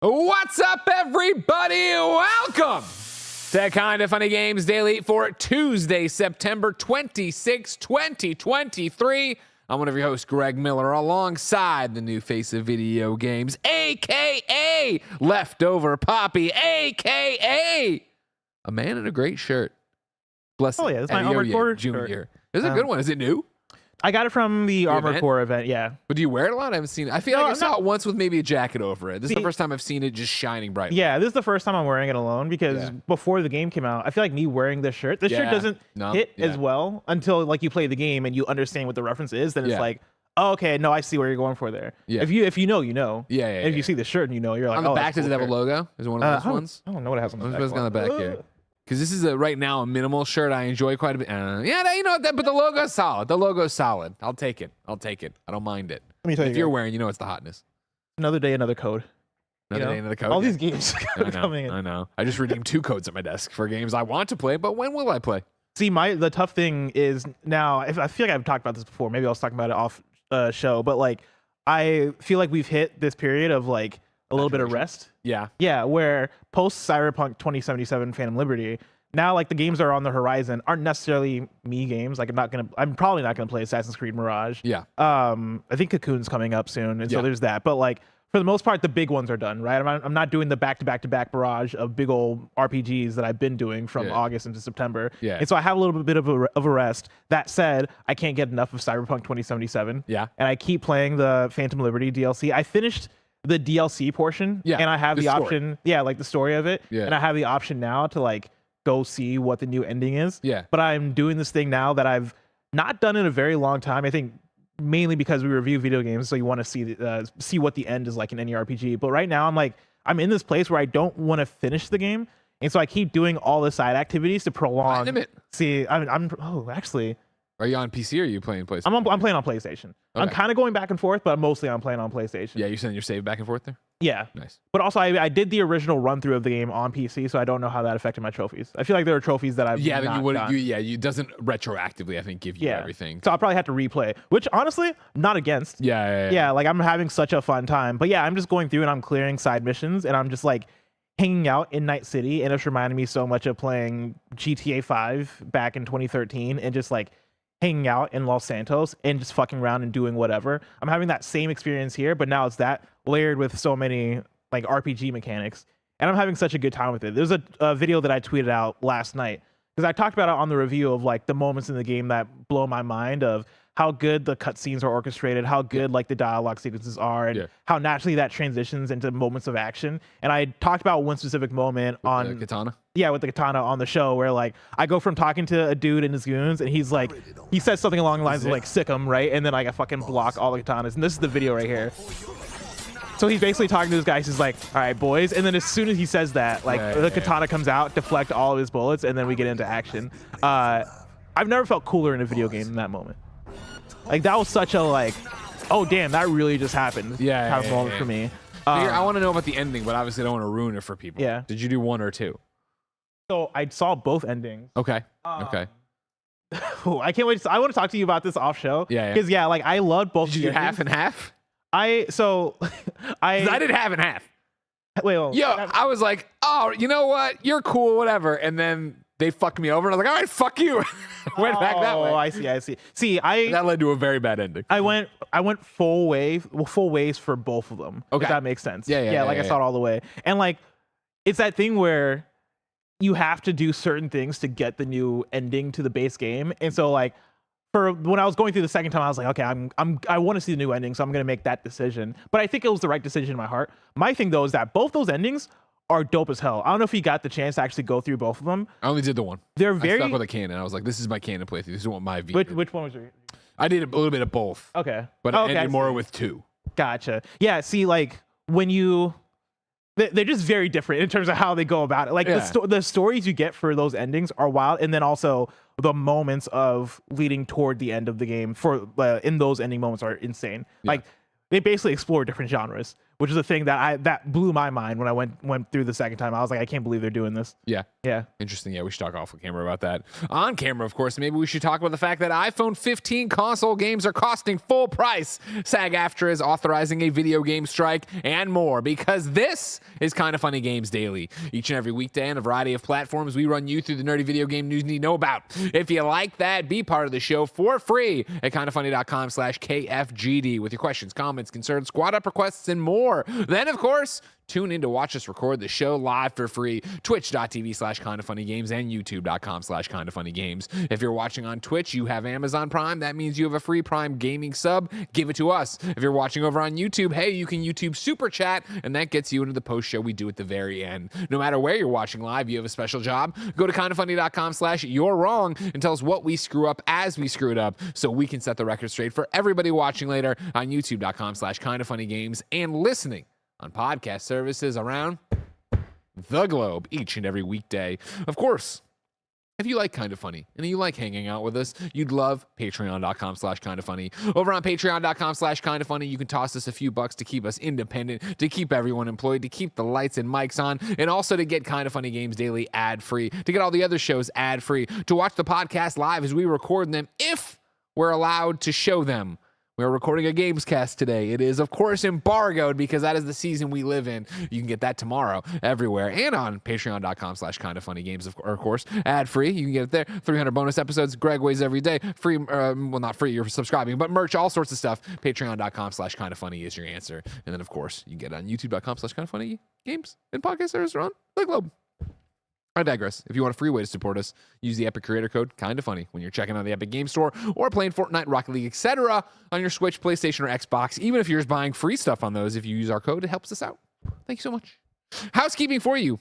What's up, everybody? Welcome to Kinda Funny Games Daily for Tuesday, September 26, 2023. I'm one of your hosts, Greg Miller, alongside the new face of video games, a.k.a. Leftover Poppy, a.k.a. a man in a great shirt. Bless Oh, yeah, that's my Armored Core Junior. shirt. This is a good one. Is it new? I got it from the Armored Core event, yeah. But do you wear it a lot? I haven't seen it. I feel like I saw it once with maybe a jacket over it. This is the first time I've seen it just shining bright. Yeah, this is the first time I'm wearing it alone because before the game came out, I feel like me wearing this shirt doesn't hit as well until like you play the game and you understand what the reference is. Then it's like, oh, okay, no, I see where you're going for there. Yeah. If you know, you know. Yeah. If you see the shirt and you know, you're like, on the back, does it have a logo? Is it one of those ones? I don't know what it has on the back. What's on the back here? Because this is right now a minimal shirt I enjoy quite a bit. You know what? But the logo's solid. The logo's solid. I'll take it. I don't mind it. Let me tell you, if you're wearing, you know it's the hotness. Another day, another code. Another day, another code. All these games coming in. I know. I just redeemed 2 codes at my desk for games I want to play, but when will I play? See, the tough thing is now, I feel like I've talked about this before. Maybe I was talking about it off show, but like I feel like we've hit this period of like a little bit of rest. Yeah, where post Cyberpunk 2077 Phantom Liberty, now like the games that are on the horizon aren't necessarily me games. Like I'm probably not gonna play Assassin's Creed Mirage. I think Cocoon's coming up soon, and so there's that. But like for the most part, the big ones are done, right? I'm not doing the back-to-back barrage of big old RPGs that I've been doing from August into September. And so I have a little bit of a rest. That said, I can't get enough of Cyberpunk 2077. And I keep playing the Phantom Liberty DLC. I finished the DLC portion, and I have the option, like the story of it, and I have the option now to like go see what the new ending is. But I'm doing this thing now that I've not done in a very long time. I think mainly because we review video games, so you want to see what the end is like in any RPG. But right now I'm in this place where I don't want to finish the game, and so I keep doing all the side activities to prolong. See, actually, are you on PC or are you playing PlayStation? I'm playing on PlayStation. Okay. I'm kind of going back and forth, but mostly I'm playing on PlayStation. Yeah, you're sending your save back and forth there? Yeah. Nice. But also, I did the original run through of the game on PC, so I don't know how that affected my trophies. I feel like there are trophies that I've then you wouldn't. It doesn't retroactively, I think, give you everything. So I'll probably have to replay, which honestly, I'm not against. Yeah. Like I'm having such a fun time. But yeah, I'm just going through and I'm clearing side missions, and I'm just like hanging out in Night City, and it's reminding me so much of playing GTA 5 back in 2013, and just like hanging out in Los Santos and just fucking around and doing whatever. I'm having that same experience here, but now it's that layered with so many like RPG mechanics, and I'm having such a good time with it. There's a video that I tweeted out last night because I talked about it on the review of like the moments in the game that blow my mind, of how good the cutscenes are orchestrated, how good like the dialogue sequences are, and how naturally that transitions into moments of action. And I talked about one specific moment on the katana. Yeah, with the katana on the show, where like I go from talking to a dude and his goons, and he's like, he says something along the lines of like "sick 'em," right? And then like I fucking block all the katanas, and this is the video right here. So he's basically talking to this guy. He's like, "All right, boys," and then as soon as he says that, like the katana comes out, deflect all of his bullets, and then we get into action. I've never felt cooler in a video game than that moment. Like that was such a like, oh damn, that really just happened. Kind of moment for me. I want to know about the ending, but obviously I don't want to ruin it for people. Did you do 1 or 2? So I saw both endings. Okay. I can't wait. I want to talk to you about this off show. Because like I loved both. Did you do half and half? I did half and half. Wait, I was like, oh, you know what? You're cool, whatever. And then they fucked me over, and I was like, all right, fuck you. Went back that way. Oh, I see. See, that led to a very bad ending. I went full ways for both of them. Okay, if that makes sense. I saw it all the way, and like it's that thing where you have to do certain things to get the new ending to the base game, and so like for when I was going through the second time, I was like, okay, I want to see the new ending, so I'm gonna make that decision. But I think it was the right decision in my heart. My thing though is that both those endings are dope as hell. I don't know if you got the chance to actually go through both of them. I only did the one. They're very. I stuck with a canon. I was like, this is my canon playthrough. This is what my Which one was your? I did a little bit of both. Okay. But I ended more with 2. Gotcha. Yeah. See, like when they're just very different in terms of how they go about it. Like the stories you get for those endings are wild, and then also the moments of leading toward the end of the game for in those ending moments are insane. Like they basically explore different genres, which is a thing that blew my mind when I went through the second time. I was like, I can't believe they're doing this. Yeah. Interesting. Yeah, we should talk off camera about that. On camera, of course, maybe we should talk about the fact that iPhone 15 console games are costing full price. SAG AFTRA is authorizing a video game strike and more, because this is Kinda Funny Games Daily. Each and every weekday on a variety of platforms, we run you through the nerdy video game news you need to know about. If you like that, be part of the show for free at kindafunny.com/KFGD with your questions, comments, concerns, squad up requests, and more. Then, of course, tune in to watch us record the show live for free. Twitch.tv/KindaFunnyGames and YouTube.com/KindaFunnyGames. If you're watching on Twitch, you have Amazon Prime. That means you have a free Prime Gaming sub. Give it to us. If you're watching over on YouTube, hey, you can YouTube Super Chat, and that gets you into the post show we do at the very end. No matter where you're watching live, you have a special job. Go to KindaFunny.com/you're wrong and tell us what we screw up as we screw it up, so we can set the record straight for everybody watching later on YouTube.com/KindaFunnyGames and listening on podcast services around the globe each and every weekday. Of course, if you like Kinda Funny and you like hanging out with us, you'd love patreon.com/kindafunny. Over on patreon.com/kindafunny, you can toss us a few bucks to keep us independent, to keep everyone employed, to keep the lights and mics on, and also to get Kinda Funny Games Daily ad-free, to get all the other shows ad-free, to watch the podcast live as we record them if we're allowed to show them. We're recording a Gamescast today. It is, of course, embargoed because that is the season we live in. You can get that tomorrow everywhere and on patreon.com/KindaFunnyGames, of course, ad-free. You can get it there. 300 bonus episodes, Greg Ways every day. Free, well, not free, you're subscribing, but merch, all sorts of stuff. Patreon.com/KindaFunny is your answer. And then, of course, you can get it on YouTube.com/KindaFunnyGames and podcast service around the globe. I digress. If you want a free way to support us, use the Epic Creator Code Kinda Funny when you're checking out the Epic Game Store or playing Fortnite, Rocket League, etc. on your Switch, PlayStation, or Xbox. Even if you're just buying free stuff on those, if you use our code, it helps us out. Thank you so much. Housekeeping for you.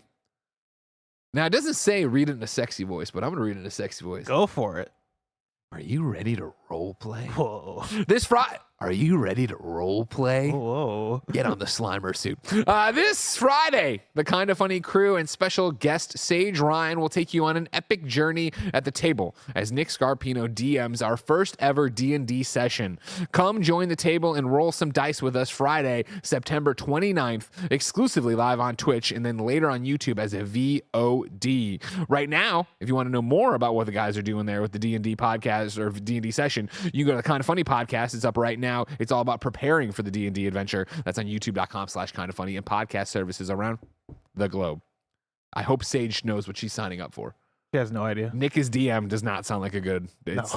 Now, it doesn't say read it in a sexy voice, but I'm going to read it in a sexy voice. Go for it. Are you ready to role play? Whoa. This Friday. Are you ready to role play? Whoa. Get on the Slimer suit. This Friday, the Kinda Funny crew and special guest Saige Ryan will take you on an epic journey at the table as Nick Scarpino DMs our first ever D&D session. Come join the table and roll some dice with us Friday, September 29th, exclusively live on Twitch and then later on YouTube as a VOD. Right now, if you want to know more about what the guys are doing there with the D&D podcast or D&D session, you can go to the Kinda Funny podcast. It's up right now. It's all about preparing for the D&D adventure. That's on youtube.com/kindafunny and podcast services around the globe. I hope Sage knows what she's signing up for. She has no idea. Nick's DM does not sound like it's going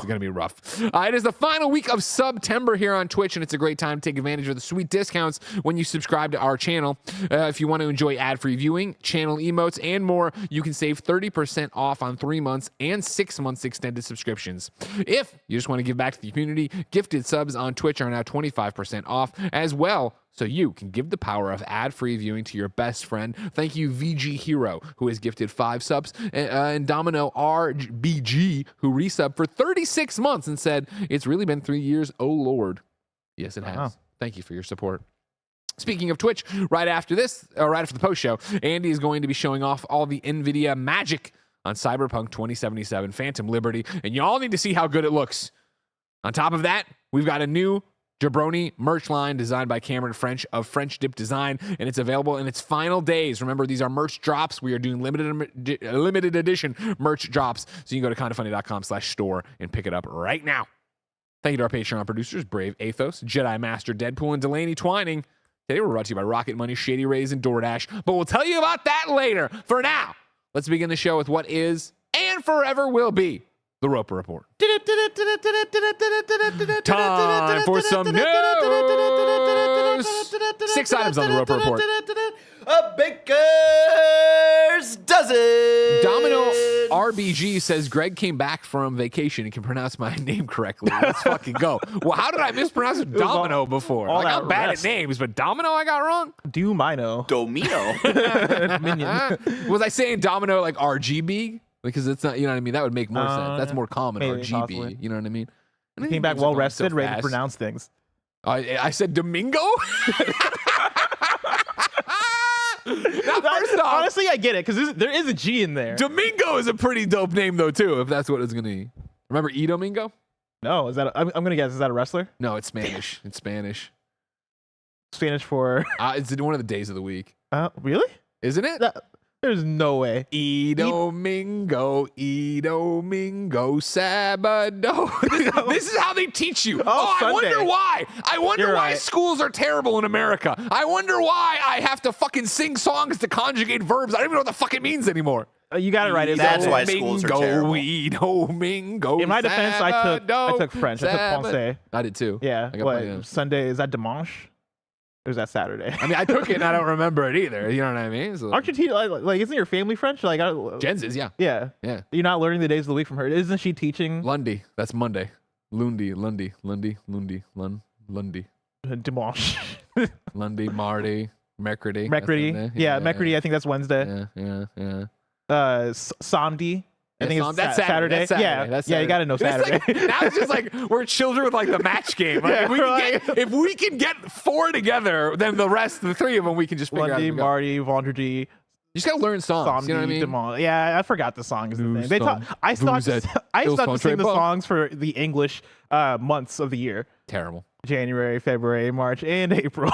to be rough. It is the final week of September here on Twitch, and it's a great time to take advantage of the sweet discounts when you subscribe to our channel. If you want to enjoy ad-free viewing, channel emotes, and more, you can save 30% off on 3 months and 6 months extended subscriptions. If you just want to give back to the community, gifted subs on Twitch are now 25% off as well, so you can give the power of ad-free viewing to your best friend. Thank you, VG Hero, who has gifted 5 subs, and Domino RBG, who resubbed for 36 months and said, it's really been 3 years, oh Lord. Yes, it has. Uh-huh. Thank you for your support. Speaking of Twitch, right after the post show, Andy is going to be showing off all the NVIDIA magic on Cyberpunk 2077 Phantom Liberty, and y'all need to see how good it looks. On top of that, we've got a new Jabroni merch line designed by Cameron French of French Dip Design, and it's available in its final days. Remember, these are merch drops. We are doing limited edition merch drops, so you can go to kindafunny.com/store and pick it up right now. Thank you to our Patreon producers, Brave Athos, Jedi Master Deadpool, and Delaney Twining. Today we're brought to you by Rocket Money, Shady Rays, and DoorDash, but we'll tell you about that later. For now, let's begin the show with what is and forever will be the Roper Report. Time for some news. 6 items on the Roper Report. A baker's dozen. Domino RBG says Greg came back from vacation and can pronounce my name correctly. Let's fucking go. Well, how did I mispronounce Domino before? I got bad at names, but Domino I got wrong? Domino. Minion. Was I saying Domino like RGB? Because it's not, you know what I mean? That would make more sense. That's more common, RGB. Possibly. You know what I mean? He came back well rested, ready to pronounce things. I said Domingo? Now, first off, honestly, I get it, because there is a G in there. Domingo is a pretty dope name, though, too, if that's what it's going to be. Remember E Domingo? No, is that I'm going to guess, is that a wrestler? No, it's Spanish. It's Spanish. Spanish for? It's one of the days of the week. Really? Isn't it? There's no way. Domingo, Sabado. This is how they teach you. I Sunday. wonder why. I wonder You're why right. schools are terrible in America. I wonder why I have to fucking sing songs to conjugate verbs. I don't even know what the fuck it means anymore. You got it right. That's why schools are terrible. Domingo, In my defense, I took French. I took Francais. I did too. Yeah. I got What, Sunday, is that dimanche? Or is that Saturday? I mean, I took it and I don't remember it either. You know what I mean? So, Aren't you teaching, like, isn't your family French? Like, Jen's is, yeah. Yeah. Yeah. You're not learning the days of the week from her. Isn't she teaching? Lundy. That's Monday. Lundi. Dimanche. Lundy, Marty, Mercredi. Mercredi. Yeah, Mercredi, I think that's Wednesday. Yeah. Samedi. I think that's it's Saturday. That's Saturday. Yeah, That's yeah, you got to know Saturday. It's like, now it's just like we're children with like the match game. Like, if we can get 4 together, then the rest, the 3 of them, we can just figure Lundi, out. Marty, Vendredi. You just gotta learn songs. Samedi, You know what I mean? Dimanche. Yeah, I forgot the song is the thing. I still have to sing the songs for the English months of the year. Terrible. January, February, March, and April,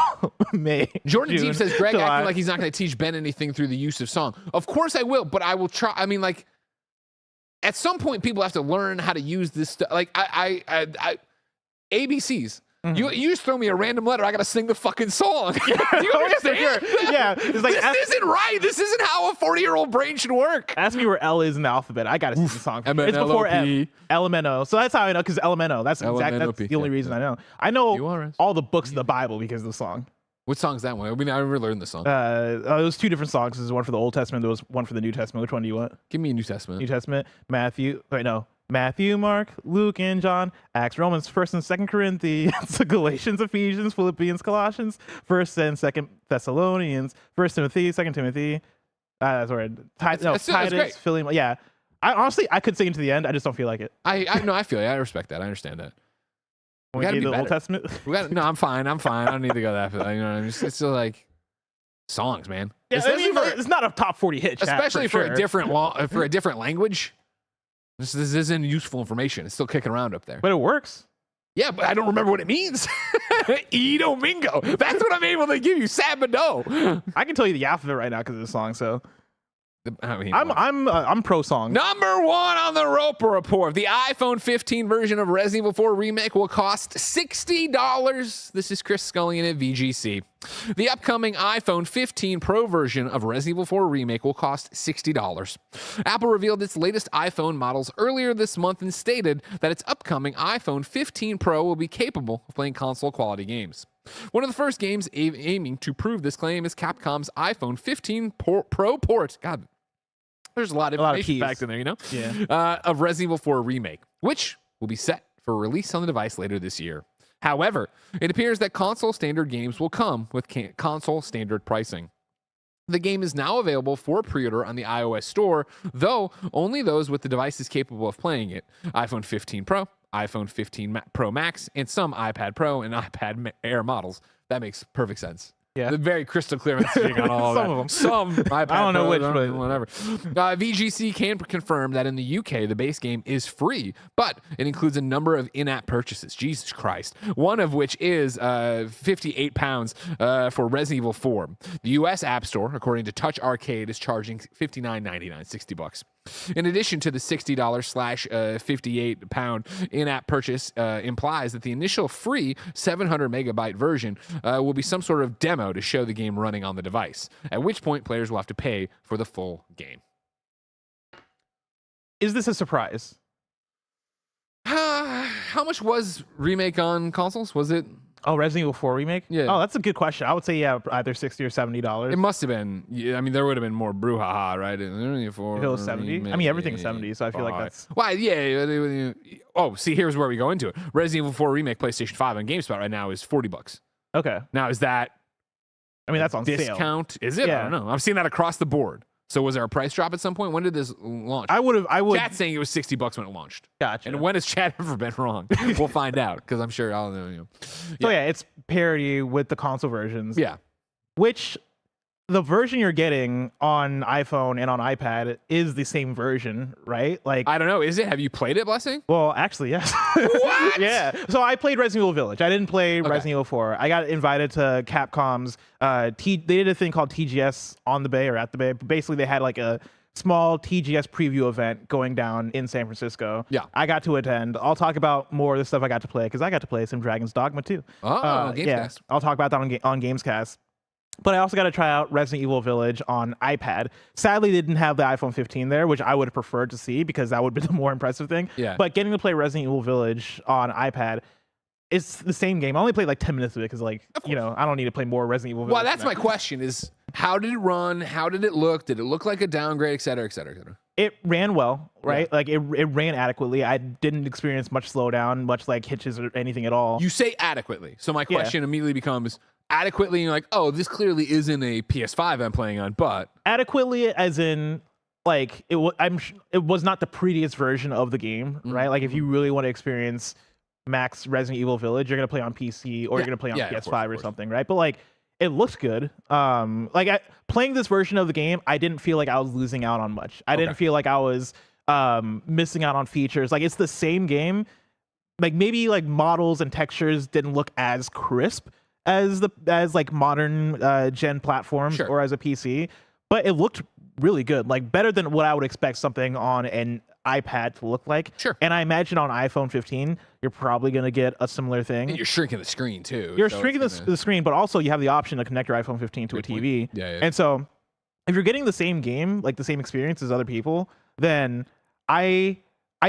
May. Jordan June, Deep says, Greg July. acting like he's not going to teach Ben anything through the use of song. Of course I will, but I will try. I mean, like, at some point, people have to learn how to use this stuff. Like, ABCs. Mm-hmm. You just throw me a random letter, I got to sing the fucking song. Do you understand? Yeah, it's like this isn't right. This isn't how a 40-year-old brain should work. ask me where L is in the alphabet. I gotta sing the song. M-N-L-O-P. It's before M. LMNO. So that's how I know, because LMNO. That's LMNOP. the only reason I know. I know URS. all the books of the Bible because of the song. What song's that one? I mean, I never learned the song. It was 2 different songs. There's one for the Old Testament. There was one for the New Testament. Which one do you want? Give me a New Testament. New Testament. Matthew, Mark, Luke, and John, Acts, Romans, 1st and 2nd Corinthians, Galatians, Ephesians, Philippians, Colossians, 1st and 2nd Thessalonians, 1st Timothy, 2nd Timothy. That's right. Titus, Philemon. Yeah. I could sing it to the end. I just don't feel like it. I feel you. I respect that. I understand that. We gotta be the Old Testament. No, I'm fine. I don't need to go that far. You know what I mean? It's still like songs, man. Yeah, it's not a top 40 hit, chat, especially for sure. a different language. This isn't useful information. It's still kicking around up there. But it works. Yeah, but I don't remember what it means. E Domingo. That's what I'm able to give you. Sabado. I can tell you the alphabet right now because of the song. So I mean, I'm pro song. Number 1 on the Roper Report. The iPhone 15 version of Resident Evil 4 Remake will cost $60. This is Chris Scullion at VGC. The upcoming iPhone 15 Pro version of Resident Evil 4 Remake will cost $60. Apple revealed its latest iPhone models earlier this month and stated that its upcoming iPhone 15 Pro will be capable of playing console-quality games. One of the first games aiming to prove this claim is Capcom's iPhone 15 Pro port. God, there's a lot of information packed in there, you know? Yeah. Of Resident Evil 4 Remake, which will be set for release on the device later this year. However, it appears that console standard games will come with console standard pricing. The game is now available for pre-order on the iOS store, though only those with the devices capable of playing it. iPhone 15 Pro, iPhone 15 Pro Max, and some iPad Pro and iPad Air models. That makes perfect sense. Yeah. The very crystal clear messaging on all Some of of them. Some iPad I don't know which, Pro, but whatever. VGC can confirm that in the UK, the base game is free, but it includes a number of in-app purchases. Jesus Christ. One of which is £58 for Resident Evil 4. The US App Store, according to Touch Arcade, is charging $59.99, $60. In addition to the $60/58 in-app purchase implies that the initial free 700 megabyte version will be some sort of demo to show the game running on the device, at which point players will have to pay for the full game. Is this a surprise? How much was Remake on consoles? Was it? Oh, Resident Evil 4 Remake? Yeah. Oh, that's a good question. I would say, yeah, either $60 or $70. It must have been. I mean, there would have been more brouhaha, right? If it was 70? I mean, everything's 70, so I feel like that's... Why, yeah. Oh, see, here's where we go into it. Resident Evil 4 Remake PlayStation 5 on GameSpot right now is $40. Okay. Now, is that... I mean, that's on discount? sale. Is it? Yeah. I don't know. I'm seeing that across the board. So was there a price drop at some point? When did this launch? I would. Chat's saying it was $60 when it launched. Gotcha. And when has Chat ever been wrong? We'll find out, because I'm sure I'll know. So yeah, it's parity with the console versions. Yeah. Which the version you're getting on iPhone and on iPad is the same version, right? Like, I don't know. Is it? Have you played it, Blessing? well, actually, yes. What? Yeah. So I played Resident Evil Village. I didn't play Resident Evil 4. I got invited to Capcom's. They did a thing called TGS on the Bay or at the Bay. Basically, they had like a small TGS preview event going down in San Francisco. Yeah. I got to attend. I'll talk about more of the stuff I got to play because I got to play some Dragon's Dogma too. Oh, Gamescast. Yeah, I'll talk about that on Gamescast. But I also got to try out Resident Evil Village on iPad. Sadly, they didn't have the iPhone 15 there, which I would have preferred to see because that would be the more impressive thing. Yeah. But getting to play Resident Evil Village on iPad, it's the same game. I only played like 10 minutes of it because, like, I don't need to play more Resident Evil Village. Well, that's my question is, how did it run? How did it look? Did it look like a downgrade, et cetera, et cetera, et cetera? It ran well, right? Yeah. Like, it ran adequately. I didn't experience much slowdown, much like hitches or anything at all. You say adequately. So my question immediately becomes, adequately, and you're like, oh, this clearly isn't a PS5 I'm playing on, but adequately as in like it was not the prettiest version of the game, right? Like if you really want to experience max Resident Evil Village, you're gonna play on PC or you're gonna play on PS5 or something, right? But like it looks good. Playing this version of the game, I didn't feel like I was losing out on much. I didn't feel like I was missing out on features. Like it's the same game. Like maybe like models and textures didn't look as crisp as like modern gen platforms or as a PC, but it looked really good, like better than what I would expect something on an iPad to look like. Sure. And I imagine on iPhone 15, you're probably going to get a similar thing. And you're shrinking the screen too. You're shrinking the screen, but also you have the option to connect your iPhone 15 to a TV. Yeah. And so if you're getting the same game, like the same experience as other people, then I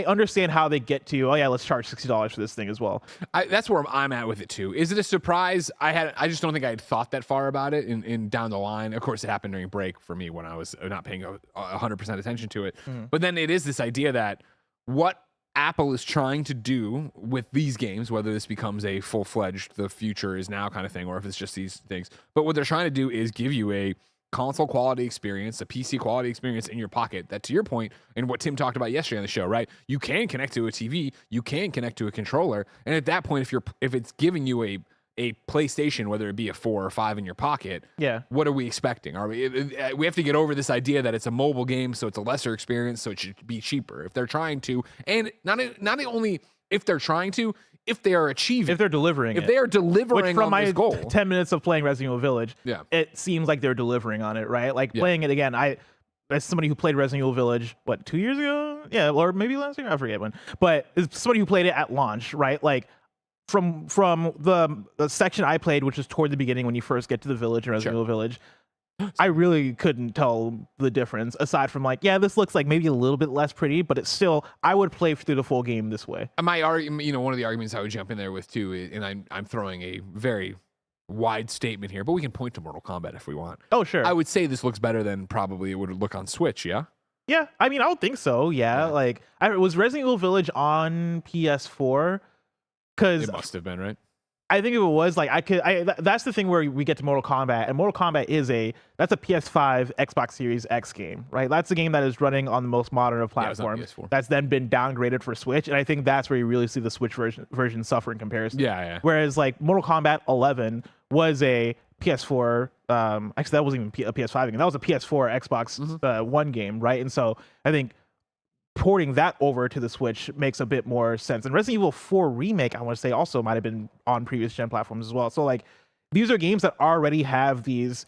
understand how they get to, oh yeah, let's charge $60 for this thing as well. That's where I'm at with it too. Is it a surprise? I just don't think I had thought that far about it in down the line. Of course, it happened during break for me when I was not paying 100% attention to it. But then it is this idea that what Apple is trying to do with these games, whether this becomes a full-fledged, the future is now kind of thing, or if it's just these things. But what they're trying to do is give you a console quality experience, a PC quality experience in your pocket that, to your point, and what Tim talked about yesterday on the show, right? You can connect to a TV, you can connect to a controller, and at that point, if it's giving you a PlayStation, whether it be a 4 or 5 in your pocket, what are we expecting? We have to get over this idea that it's a mobile game, so it's a lesser experience, so it should be cheaper. If they're trying to, and not only if they're trying to, if they are achieving, if they're delivering, if they are delivering, which from on my this goal. 10 minutes of playing Resident Evil Village, it seems like they're delivering on it, right? Like playing it again, as somebody who played Resident Evil Village, 2 years ago? Yeah, or maybe last year, I forget when. But as somebody who played it at launch, right? Like from the section I played, which is toward the beginning when you first get to the village in Resident Evil Village, I really couldn't tell the difference aside from like, yeah, this looks like maybe a little bit less pretty, but it's still, I would play through the full game this way. My argument, one of the arguments I would jump in there with too, and I'm throwing a very wide statement here, but we can point to Mortal Kombat if we want. Oh, sure. I would say this looks better than probably it would look on Switch, yeah? Yeah, I mean, I would think so, yeah. Like, was Resident Evil Village on PS4? Because it must have been, right? I think if it was like that's the thing where we get to Mortal Kombat, and Mortal Kombat that's a PS5 Xbox Series X game, right? That's a game that is running on the most modern of platforms. That's then been downgraded for Switch, and I think that's where you really see the Switch version suffer in comparison. Yeah. Whereas like Mortal Kombat 11 was a PS4. Actually, that wasn't even a PS5 game. That was a PS4 Xbox One game, right? And so I think porting that over to the Switch makes a bit more sense. And Resident Evil 4 Remake, I want to say, also might have been on previous gen platforms as well. So like these are games that already have these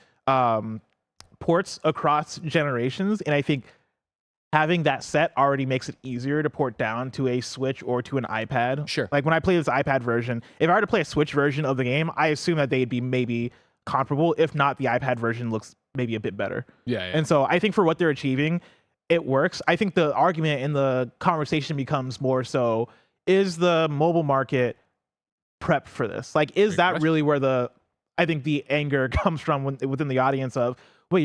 ports across generations, and I think having that set already makes it easier to port down to a Switch or to an iPad. Sure. Like when I play this iPad version, if I were to play a Switch version of the game, I assume that they'd be maybe comparable. If not, the iPad version looks maybe a bit better. Yeah. And so I think for what they're achieving, it works. I think the argument in the conversation becomes more so, is the mobile market prepped for this? Like, is that really where I think the anger comes from within the audience of, wait,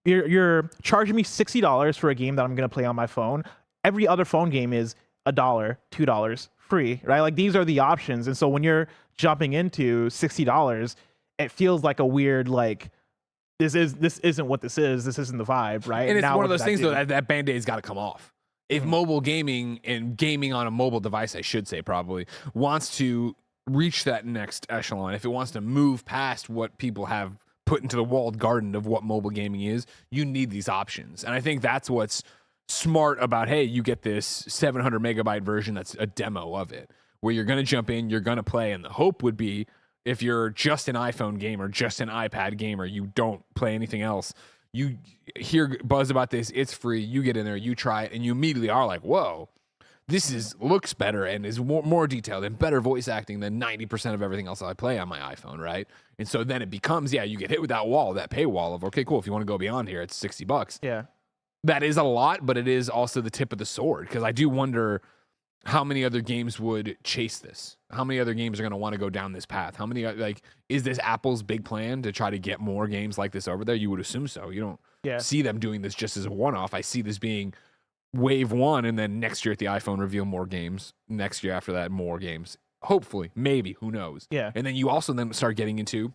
you're charging me $60 for a game that I'm going to play on my phone. Every other phone game is $1, $2 free, right? Like these are the options. And so when you're jumping into $60, it feels like a weird, like, this isn't what this is. This isn't the vibe, right? And it's one of those things, though, that Band-Aid's got to come off. If mobile gaming and gaming on a mobile device, I should say probably, wants to reach that next echelon, if it wants to move past what people have put into the walled garden of what mobile gaming is, you need these options. And I think that's what's smart about, hey, you get this 700 megabyte version that's a demo of it, where you're going to jump in, you're going to play, and the hope would be if you're just an iPhone gamer, just an iPad gamer, you don't play anything else, you hear buzz about this, it's free, you get in there, you try it, and you immediately are like, whoa, this looks better and is more detailed and better voice acting than 90% of everything else I play on my iPhone, right? And so then it becomes, you get hit with that wall, that paywall of, okay, cool, if you want to go beyond here, it's $60. Yeah. That is a lot, but it is also the tip of the sword, because I do wonder how many other games would chase this. How many other games are going to want to go down this path? How many, is this Apple's big plan to try to get more games like this over there? You would assume so. You don't see them doing this just as a one-off. I see this being wave one, and then next year at the iPhone reveal more games. Next year after that, more games. Hopefully, maybe, who knows? Yeah. And then you also then start getting into,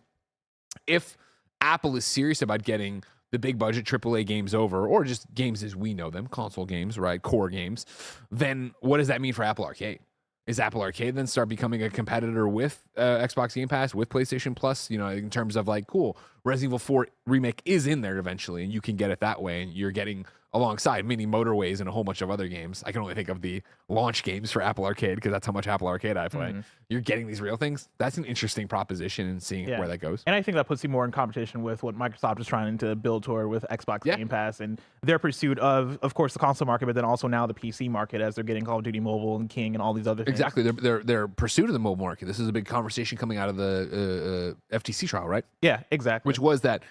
if Apple is serious about getting the big budget AAA games over, or just games as we know them, console games, right? Core games, then what does that mean for Apple Arcade? Is Apple Arcade then start becoming a competitor with Xbox Game Pass, with PlayStation Plus, in terms of cool, Resident Evil 4 Remake is in there eventually, and you can get it that way, and you're getting alongside mini Motorways and a whole bunch of other games. I can only think of the launch games for Apple Arcade because that's how much Apple Arcade I play. You're getting these real things. That's an interesting proposition, and seeing where that goes. And I think that puts you more in competition with what Microsoft is trying to build toward with Xbox Game Pass and their pursuit of course, the console market, but then also now the PC market as they're getting Call of Duty Mobile and King and all these other things. Exactly. Their pursuit of the mobile market. This is a big conversation coming out of the FTC trial, right? Yeah, exactly. Which was that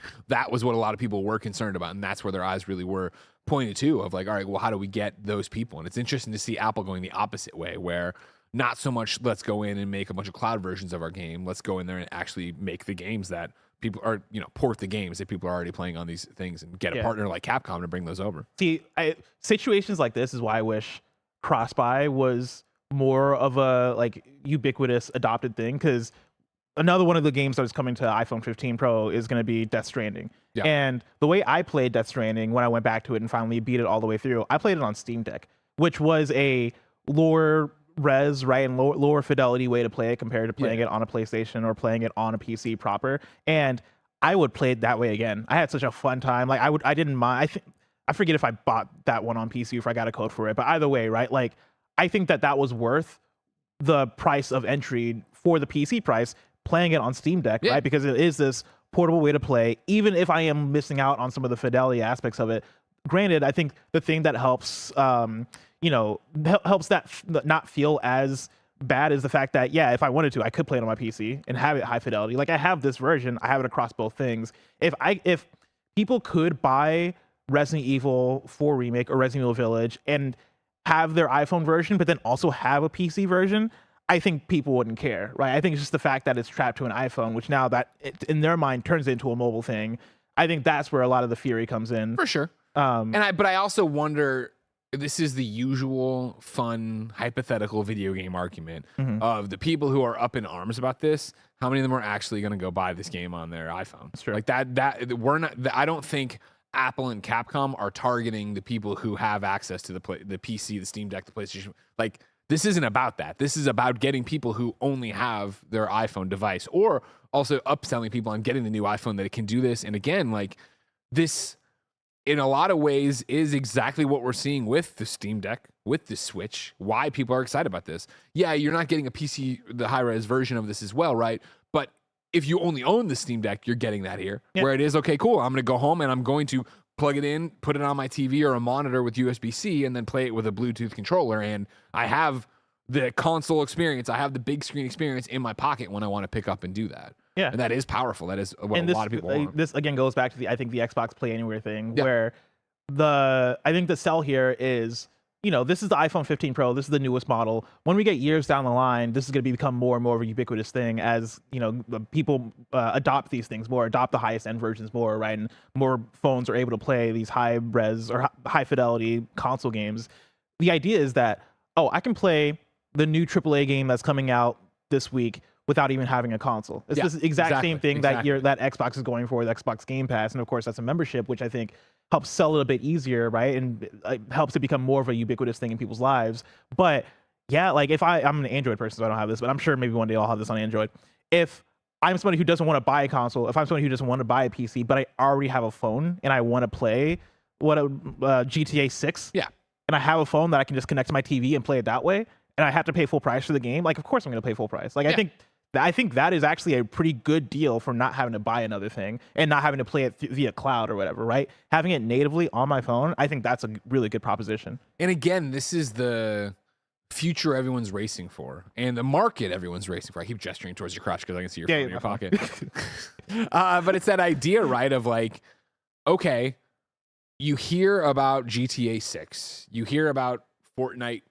was what a lot of people were concerned about, and that's where their eyes really were pointed to, of all right, well, how do we get those people? And it's interesting to see Apple going the opposite way, where not so much let's go in and make a bunch of cloud versions of our game. Let's go in there and actually make the games that people are, port the games that people are already playing on these things, and get a partner like Capcom to bring those over. See, situations like this is why I wish cross-buy was more of a ubiquitous adopted thing, because another one of the games that is coming to iPhone 15 Pro is going to be Death Stranding. Yeah. And the way I played Death Stranding when I went back to it and finally beat it all the way through, I played it on Steam Deck, which was a lower res, right, and lower fidelity way to play it compared to playing it on a PlayStation or playing it on a PC proper. And I would play it that way again. I had such a fun time. I didn't mind. I forget if I bought that one on PC or if I got a code for it, but either way, right? I think that was worth the price of entry for the PC price, playing it on Steam Deck, right? Because it is this portable way to play, even if I am missing out on some of the fidelity aspects of it. Granted, I think the thing that helps, helps that not feel as bad is the fact that, if I wanted to, I could play it on my PC and have it high fidelity. I have this version, I have it across both things. If people could buy Resident Evil 4 Remake or Resident Evil Village and have their iPhone version, but then also have a PC version, I think people wouldn't care, right? I think it's just the fact that it's trapped to an iPhone, which now that in their mind turns into a mobile thing. I think that's where a lot of the fury comes in. For sure. But I also wonder, this is the usual fun hypothetical video game argument of the people who are up in arms about this. How many of them are actually going to go buy this game on their iPhone? That's true. We're not. I don't think Apple and Capcom are targeting the people who have access to the PC, the Steam Deck, the PlayStation. This isn't about that. This is about getting people who only have their iPhone device, or also upselling people on getting the new iPhone that it can do this. And again, this, in a lot of ways, is exactly what we're seeing with the Steam Deck, with the Switch, why people are excited about this. Yeah, you're not getting a PC, the high-res version of this as well, right? But if you only own the Steam Deck, you're getting that here, where it is, okay, cool, I'm going to go home and I'm going to plug it in, put it on my TV or a monitor with USB-C, and then play it with a Bluetooth controller, and I have the console experience, I have the big screen experience in my pocket when I want to pick up and do that. Yeah. And that is powerful. That is what a lot of people want. This again goes back to the Xbox Play Anywhere thing, where I think the sell here is, this is the iPhone 15 Pro, this is the newest model. When we get years down the line, this is going to become more and more of a ubiquitous thing as, people adopt these things more, adopt the highest end versions more, right? And more phones are able to play these high res or high fidelity console games. The idea is that, I can play the new AAA game that's coming out this week without even having a console. It's this exact same thing that Xbox is going for with Xbox Game Pass. And of course, that's a membership, which I think helps sell it a bit easier, right? And helps it become more of a ubiquitous thing in people's lives. But if I'm an Android person, so I don't have this, but I'm sure maybe one day I'll have this on Android. If I'm somebody who doesn't want to buy a console, if I'm somebody who doesn't want to buy a PC, but I already have a phone and I want to play GTA 6, yeah, and I have a phone that I can just connect to my TV and play it that way, and I have to pay full price for the game, like, of course I'm going to pay full price. Like, I think that is actually a pretty good deal for not having to buy another thing and not having to play it via cloud or whatever, right? Having it natively on my phone, I think that's a really good proposition. And again, this is the future everyone's racing for, and the market everyone's racing for. I keep gesturing towards your crotch because I can see your phone in your pocket. But it's that idea, right, of like, okay, you hear about GTA 6, you hear about Fortnite,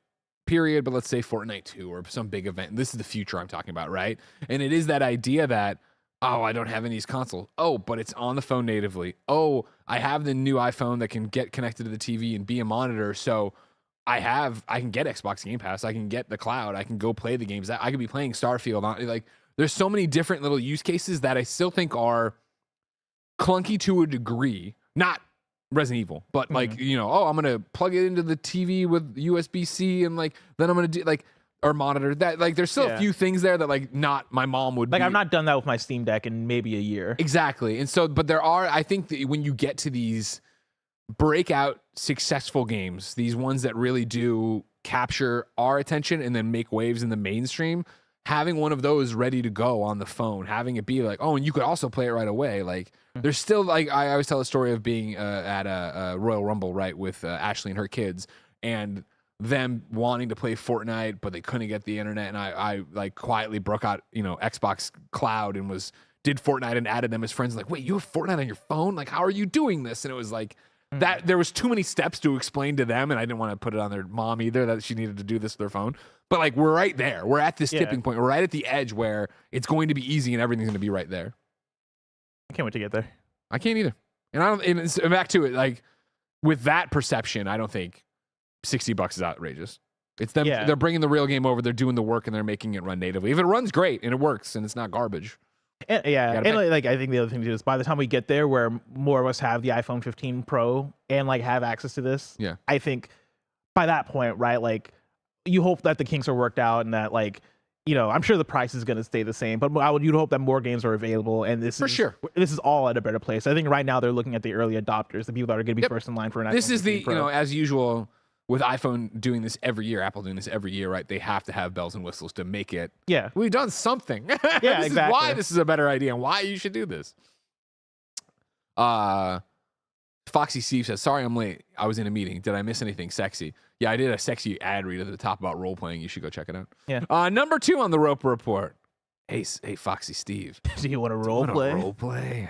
period, but let's say Fortnite 2 or some big event. This is the future I'm talking about, right? And it is that idea that, oh, I don't have any of these consoles. Oh, but it's on the phone natively. Oh, I have the new iPhone that can get connected to the TV and be a monitor, so I can get Xbox Game Pass, I can get the cloud, I can go play the games. I could be playing Starfield. Like, there's so many different little use cases that I still think are clunky to a degree. Not Resident Evil, but like, you know, oh, I'm gonna plug it into the TV with USB-C and like then I'm gonna do like or monitor that. Like, there's still a few things there that like not my mom would like. I've not done that with my Steam Deck in maybe a year. Exactly, and so but there are. I think that when you get to these breakout successful games, these ones that really do capture our attention and then make waves in the mainstream, having one of those ready to go on the phone, having it be like, oh, and you could also play it right away. Like, there's still like, I always tell a story of being at a Royal Rumble, right, with Ashley and her kids, and them wanting to play Fortnite, but they couldn't get the internet, and I like quietly broke out, you know, Xbox Cloud and did Fortnite and added them as friends. Like, wait, you have Fortnite on your phone? Like, how are you doing this? And it was like, that there was too many steps to explain to them, and I didn't want to put it on their mom either that she needed to do this with their phone. But like, we're right there. We're at this tipping point. We're right at the edge where it's going to be easy and everything's going to be right there. I can't wait to get there. I can't either. And I don't. And it's, back to it, like with that perception, I don't think $60 is outrageous. It's them. They're bringing the real game over. They're doing the work and they're making it run natively. If it runs great and it works and it's not garbage. And, and like I think the other thing too is by the time we get there, where more of us have the iPhone 15 Pro and like have access to this, I think by that point, right, like you hope that the kinks are worked out and that like, you know, I'm sure the price is going to stay the same, but you'd hope that more games are available, and this is all at a better place. I think right now they're looking at the early adopters, the people that are going to be first in line for an iPhone. This is 15 Pro. You know, as usual. With iPhone doing this every year, Apple doing this every year, right? They have to have bells and whistles to make it. Yeah. We've done something. Yeah, this exactly. is why this is a better idea and why you should do this. Foxy Steve says, sorry I'm late. I was in a meeting. Did I miss anything sexy? Yeah, I did a sexy ad read at the top about role-playing. You should go check it out. Yeah. Number 2 on the Roper Report. Hey, Foxy Steve. Do you want to role-play? Role-play.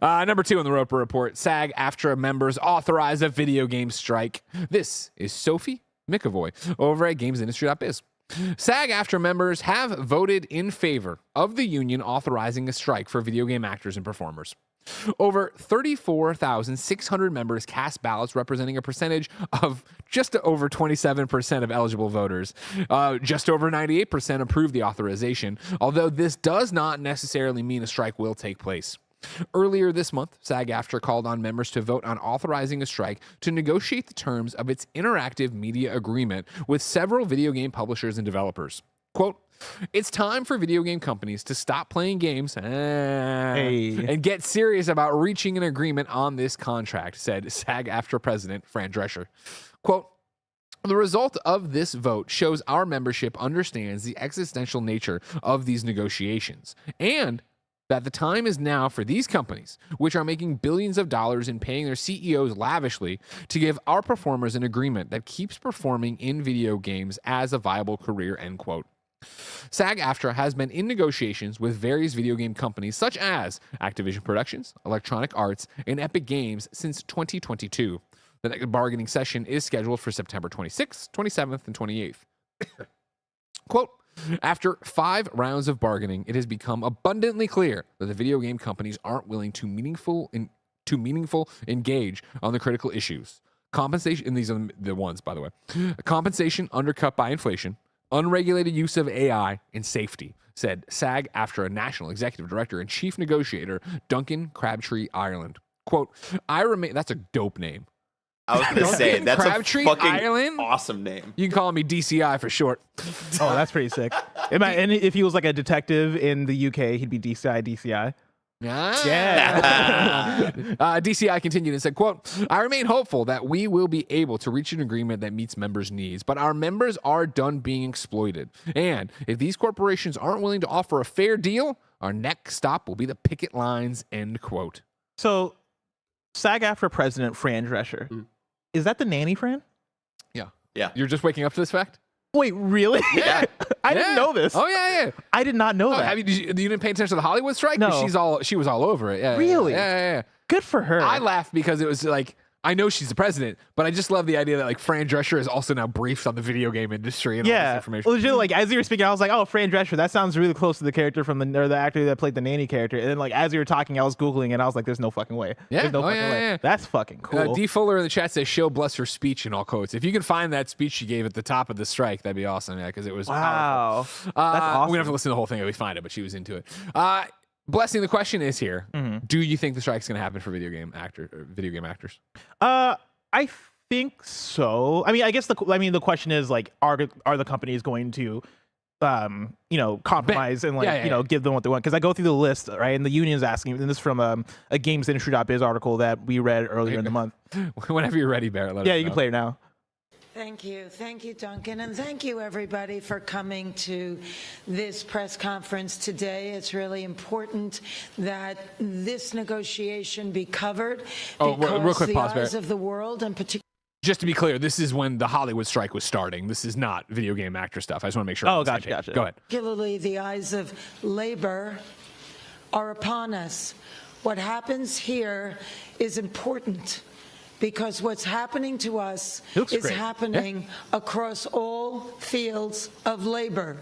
Number 2 on the Roper Report, SAG AFTRA members authorize a video game strike. This is Sophie McAvoy over at gamesindustry.biz. SAG AFTRA members have voted in favor of the union authorizing a strike for video game actors and performers. Over 34,600 members cast ballots representing a percentage of just over 27% of eligible voters. Just over 98% approved the authorization, although this does not necessarily mean a strike will take place. Earlier this month, SAG AFTRA called on members to vote on authorizing a strike to negotiate the terms of its interactive media agreement with several video game publishers and developers. Quote, it's time for video game companies to stop playing games and get serious about reaching an agreement on this contract, said SAG AFTRA president Fran Drescher. Quote, the result of this vote shows our membership understands the existential nature of these negotiations and that the time is now for these companies, which are making billions of dollars and paying their CEOs lavishly, to give our performers an agreement that keeps performing in video games as a viable career, end quote. SAG AFTRA has been in negotiations with various video game companies such as Activision Productions, Electronic Arts, and Epic Games since 2022. The next bargaining session is scheduled for September 26th, 27th, and 28th. Quote, after 5 rounds of bargaining, it has become abundantly clear that the video game companies aren't willing to meaningful engage on the critical issues. Compensation, and these are the ones, by the way. Compensation undercut by inflation, unregulated use of AI, and safety, said SAG AFTRA National Executive Director and Chief Negotiator Duncan Crabtree Ireland. Quote, that's a dope name. I was going to say, that's Crabtree a fucking Ireland? awesome name. You can call me DCI for short. Oh, that's pretty sick. And if he was like a detective in the UK, he'd be DCI. Yeah. DCI continued and said, quote, I remain hopeful that we will be able to reach an agreement that meets members' needs, but our members are done being exploited. And if these corporations aren't willing to offer a fair deal, our next stop will be the picket lines, end quote. So, SAG AFTRA president Fran Drescher, is that the nanny Fran? Yeah. You're just waking up to this fact? Wait, really? Yeah. I didn't know this. Oh, yeah. I did not know that. You didn't pay attention to the Hollywood strike? No. She was all over it. Yeah, Really? Yeah. Good for her. I laughed because it was like, I know she's the president, but I just love the idea that like Fran Drescher is also now briefed on the video game industry and all this information. Legit, like as you were speaking, I was like, "Oh, Fran Drescher, that sounds really close to the character from the actor that played the nanny character." And then like as you were talking, I was googling and I was like, "There's no fucking way. There's no fucking way. That's fucking cool." D Fuller in the chat says, "Show bless her speech" in all quotes. If you can find that speech she gave at the top of the strike, that'd be awesome. Yeah, because it was powerful. That's awesome. We don't have to listen to the whole thing if we find it, but she was into it. Blessing, the question is here: do you think the strike's going to happen for video game actors? I think so. I mean, I guess the question is like, are the companies going to, compromise and like give them what they want? Because I go through the list, right, and the union's asking, and this is from a gamesindustry.biz article that we read earlier in the month. Whenever you're ready, Barrett. You can play it now. Thank you, Duncan, and thank you, everybody, for coming to this press conference today. It's really important that this negotiation be covered because real quick, the pause, eyes of the world, and particularly. Just to be clear, this is when the Hollywood strike was starting. This is not video game actor stuff. I just want to make sure. Oh, gotcha. Go ahead. Particularly the eyes of labor are upon us. What happens here is important, because what's happening to us is happening across all fields of labor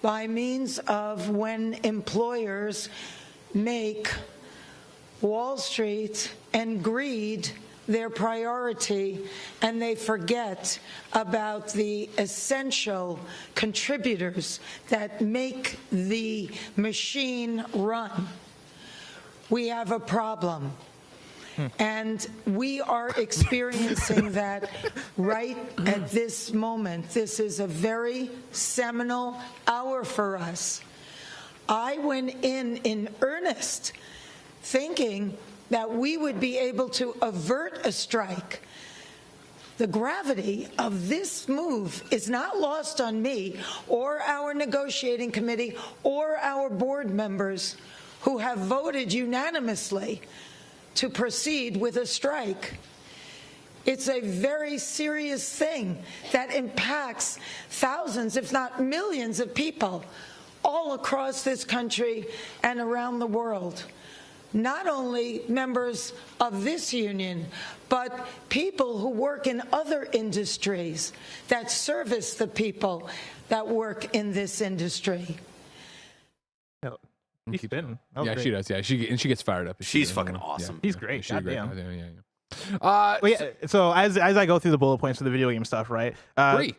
by means of when employers make Wall Street and greed their priority, and they forget about the essential contributors that make the machine run. We have a problem. And we are experiencing that right at this moment. This is a very seminal hour for us. I went in earnest thinking that we would be able to avert a strike. The gravity of this move is not lost on me or our negotiating committee or our board members who have voted unanimously to proceed with a strike. It's a very serious thing that impacts thousands, if not millions of people all across this country and around the world. Not only members of this union, but people who work in other industries that service the people that work in this industry. She's been. Yeah, she does. Yeah, she gets fired up. She's fucking awesome. He's great. She's great. Yeah. So as I go through the bullet points for the video game stuff, right? 3.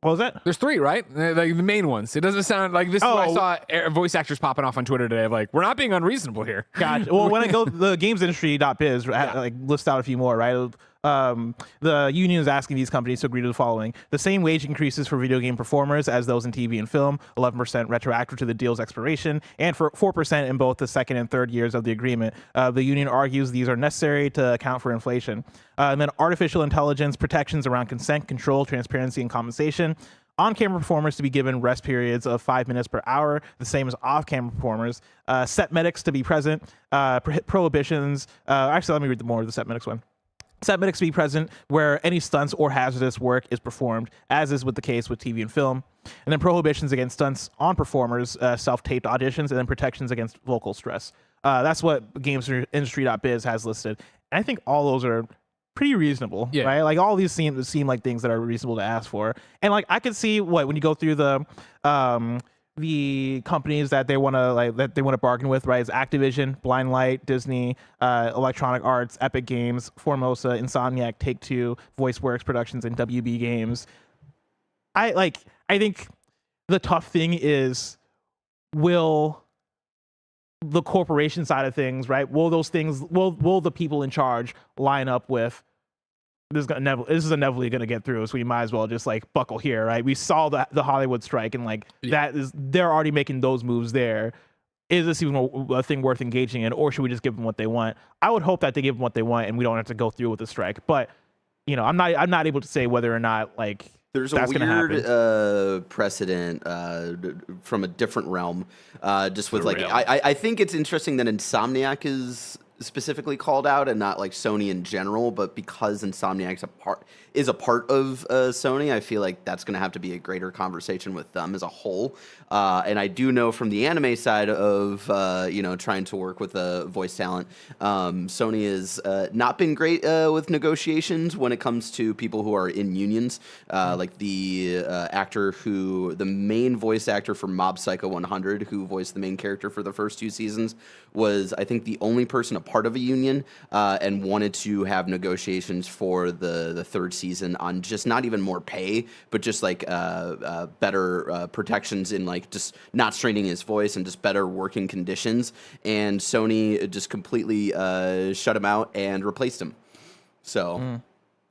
What was that? There's 3, right? Like the main ones. It doesn't sound like this. Is what I saw voice actors popping off on Twitter today of like, we're not being unreasonable here. Gotcha. Well, when I go the gamesindustry.biz, like list out a few more, right? The union is asking these companies to agree to the following: the same wage increases for video game performers as those in TV and film, 11% retroactive to the deal's expiration, and for 4% in both the second and third years of the agreement. The union argues these are necessary to account for inflation. And then artificial intelligence, protections around consent, control, transparency, and compensation. On-camera performers to be given rest periods of 5 minutes per hour, the same as off-camera performers. Set medics to be present. Prohibitions. Actually, let me read more of the set medics one. Set medics to be present where any stunts or hazardous work is performed, as is with the case with TV and film. And then prohibitions against stunts on performers, self-taped auditions, and then protections against vocal stress. That's what gamesindustry.biz has listed. And I think all those are pretty reasonable, right? Like all these seem like things that are reasonable to ask for. And like I could see when you go through the companies that they want to bargain with, right? Is Activision, Blind Light, Disney, Electronic Arts, Epic Games, Formosa, Insomniac, Take-Two, VoiceWorks Productions, and WB Games. I think the tough thing is, will the corporation side of things, right? Will those things, will the people in charge line up with this is inevitably going to get through, so we might as well just like buckle here, right? We saw the Hollywood strike, and like they're already making those moves there. Is this even a thing worth engaging in, or should we just give them what they want? I would hope that they give them what they want, and we don't have to go through with the strike. But I'm not able to say whether or not like there's that's a weird precedent from a different realm. Just with like, I think it's interesting that Insomniac is specifically called out and not like Sony in general, but because Insomniac's is a part of Sony, I feel like that's going to have to be a greater conversation with them as a whole. And I do know from the anime side of trying to work with voice talent, Sony has not been great with negotiations when it comes to people who are in unions. Like the the main voice actor for Mob Psycho 100, who voiced the main character for the first 2 seasons, was I think the only person a part of a union and wanted to have negotiations for the 3rd season on just not even more pay, but just like better protections in like just not straining his voice and just better working conditions. And Sony just completely shut him out and replaced him. So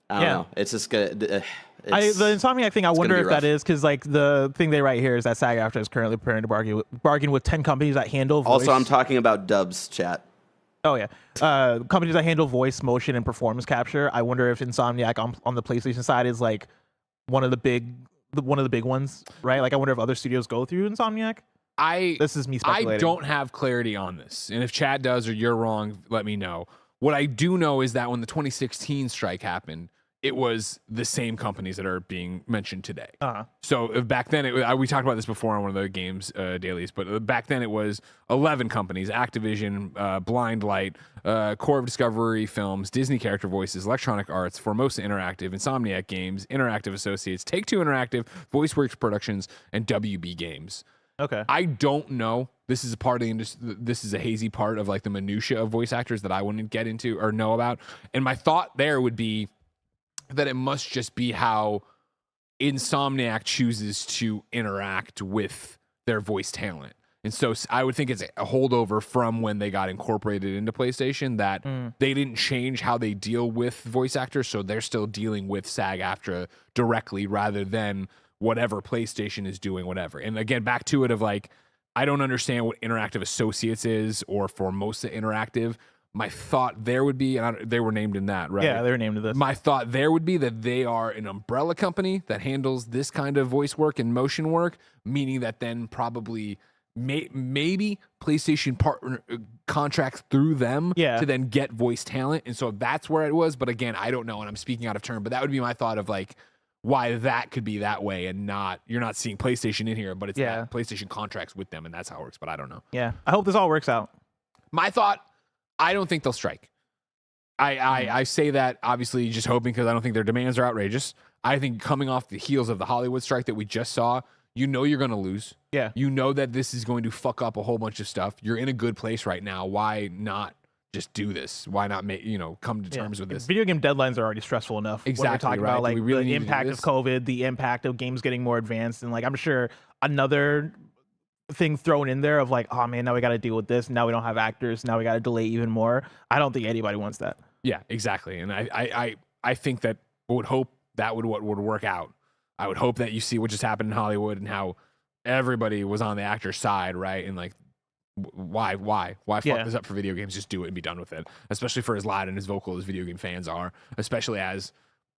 I don't know. It's just good. The Insomniac thing, I wonder if that is because like the thing they write here is that SAG AFTRA is currently preparing to bargain with 10 companies that handle voice. Also, I'm talking about Dubs, chat. Oh yeah, companies that handle voice, motion, and performance capture. I wonder if Insomniac on the PlayStation side is like one of the big ones, right? Like I wonder if other studios go through Insomniac. This is me speculating. I don't have clarity on this, and if chat does or you're wrong, let me know. What I do know is that when the 2016 strike happened, it was the same companies that are being mentioned today. So back then, we talked about this before on one of the games dailies, but back then it was 11 companies: Activision, Blindlight, Core of Discovery Films, Disney Character Voices, Electronic Arts, Formosa Interactive, Insomniac Games, Interactive Associates, Take-Two Interactive, VoiceWorks Productions, and WB Games. Okay. I don't know. This is a part of the industry. This is a hazy part of like the minutia of voice actors that I wouldn't get into or know about. And my thought there would be that it must just be how Insomniac chooses to interact with their voice talent. And so I would think it's a holdover from when they got incorporated into PlayStation that they didn't change how they deal with voice actors. So they're still dealing with SAG AFTRA directly rather than whatever PlayStation is doing, whatever. And again, back to it of like, I don't understand what Interactive Associates is or Formosa Interactive. My thought there would be, and they were named in that, right? Yeah, they were named in this. My thought there would be that they are an umbrella company that handles this kind of voice work and motion work, meaning that then probably maybe PlayStation partner contracts through them to then get voice talent. And so that's where it was. But again, I don't know, and I'm speaking out of turn, but that would be my thought of like why that could be that way and not, you're not seeing PlayStation in here, but it's that PlayStation contracts with them, and that's how it works. But I don't know. Yeah, I hope this all works out. My thought, I don't think they'll strike. I say that obviously just hoping because I don't think their demands are outrageous. I think coming off the heels of the Hollywood strike that we just saw, you know you're going to lose. Yeah. You know that this is going to fuck up a whole bunch of stuff. You're in a good place right now. Why not just do this? Why not come to terms with this? Video game deadlines are already stressful enough. Exactly. When we're talking about like the impact of COVID, the impact of games getting more advanced, and like I'm sure another thing thrown in there of like, oh man, now we got to deal with this. Now we don't have actors. Now we got to delay even more. I don't think anybody wants that. Yeah, exactly. And I think that would hope that would what would work out. I would hope that you see what just happened in Hollywood and how everybody was on the actor's side, right? And like, why fuck this up for video games? Just do it and be done with it. Especially for as loud and as vocal as video game fans are, especially as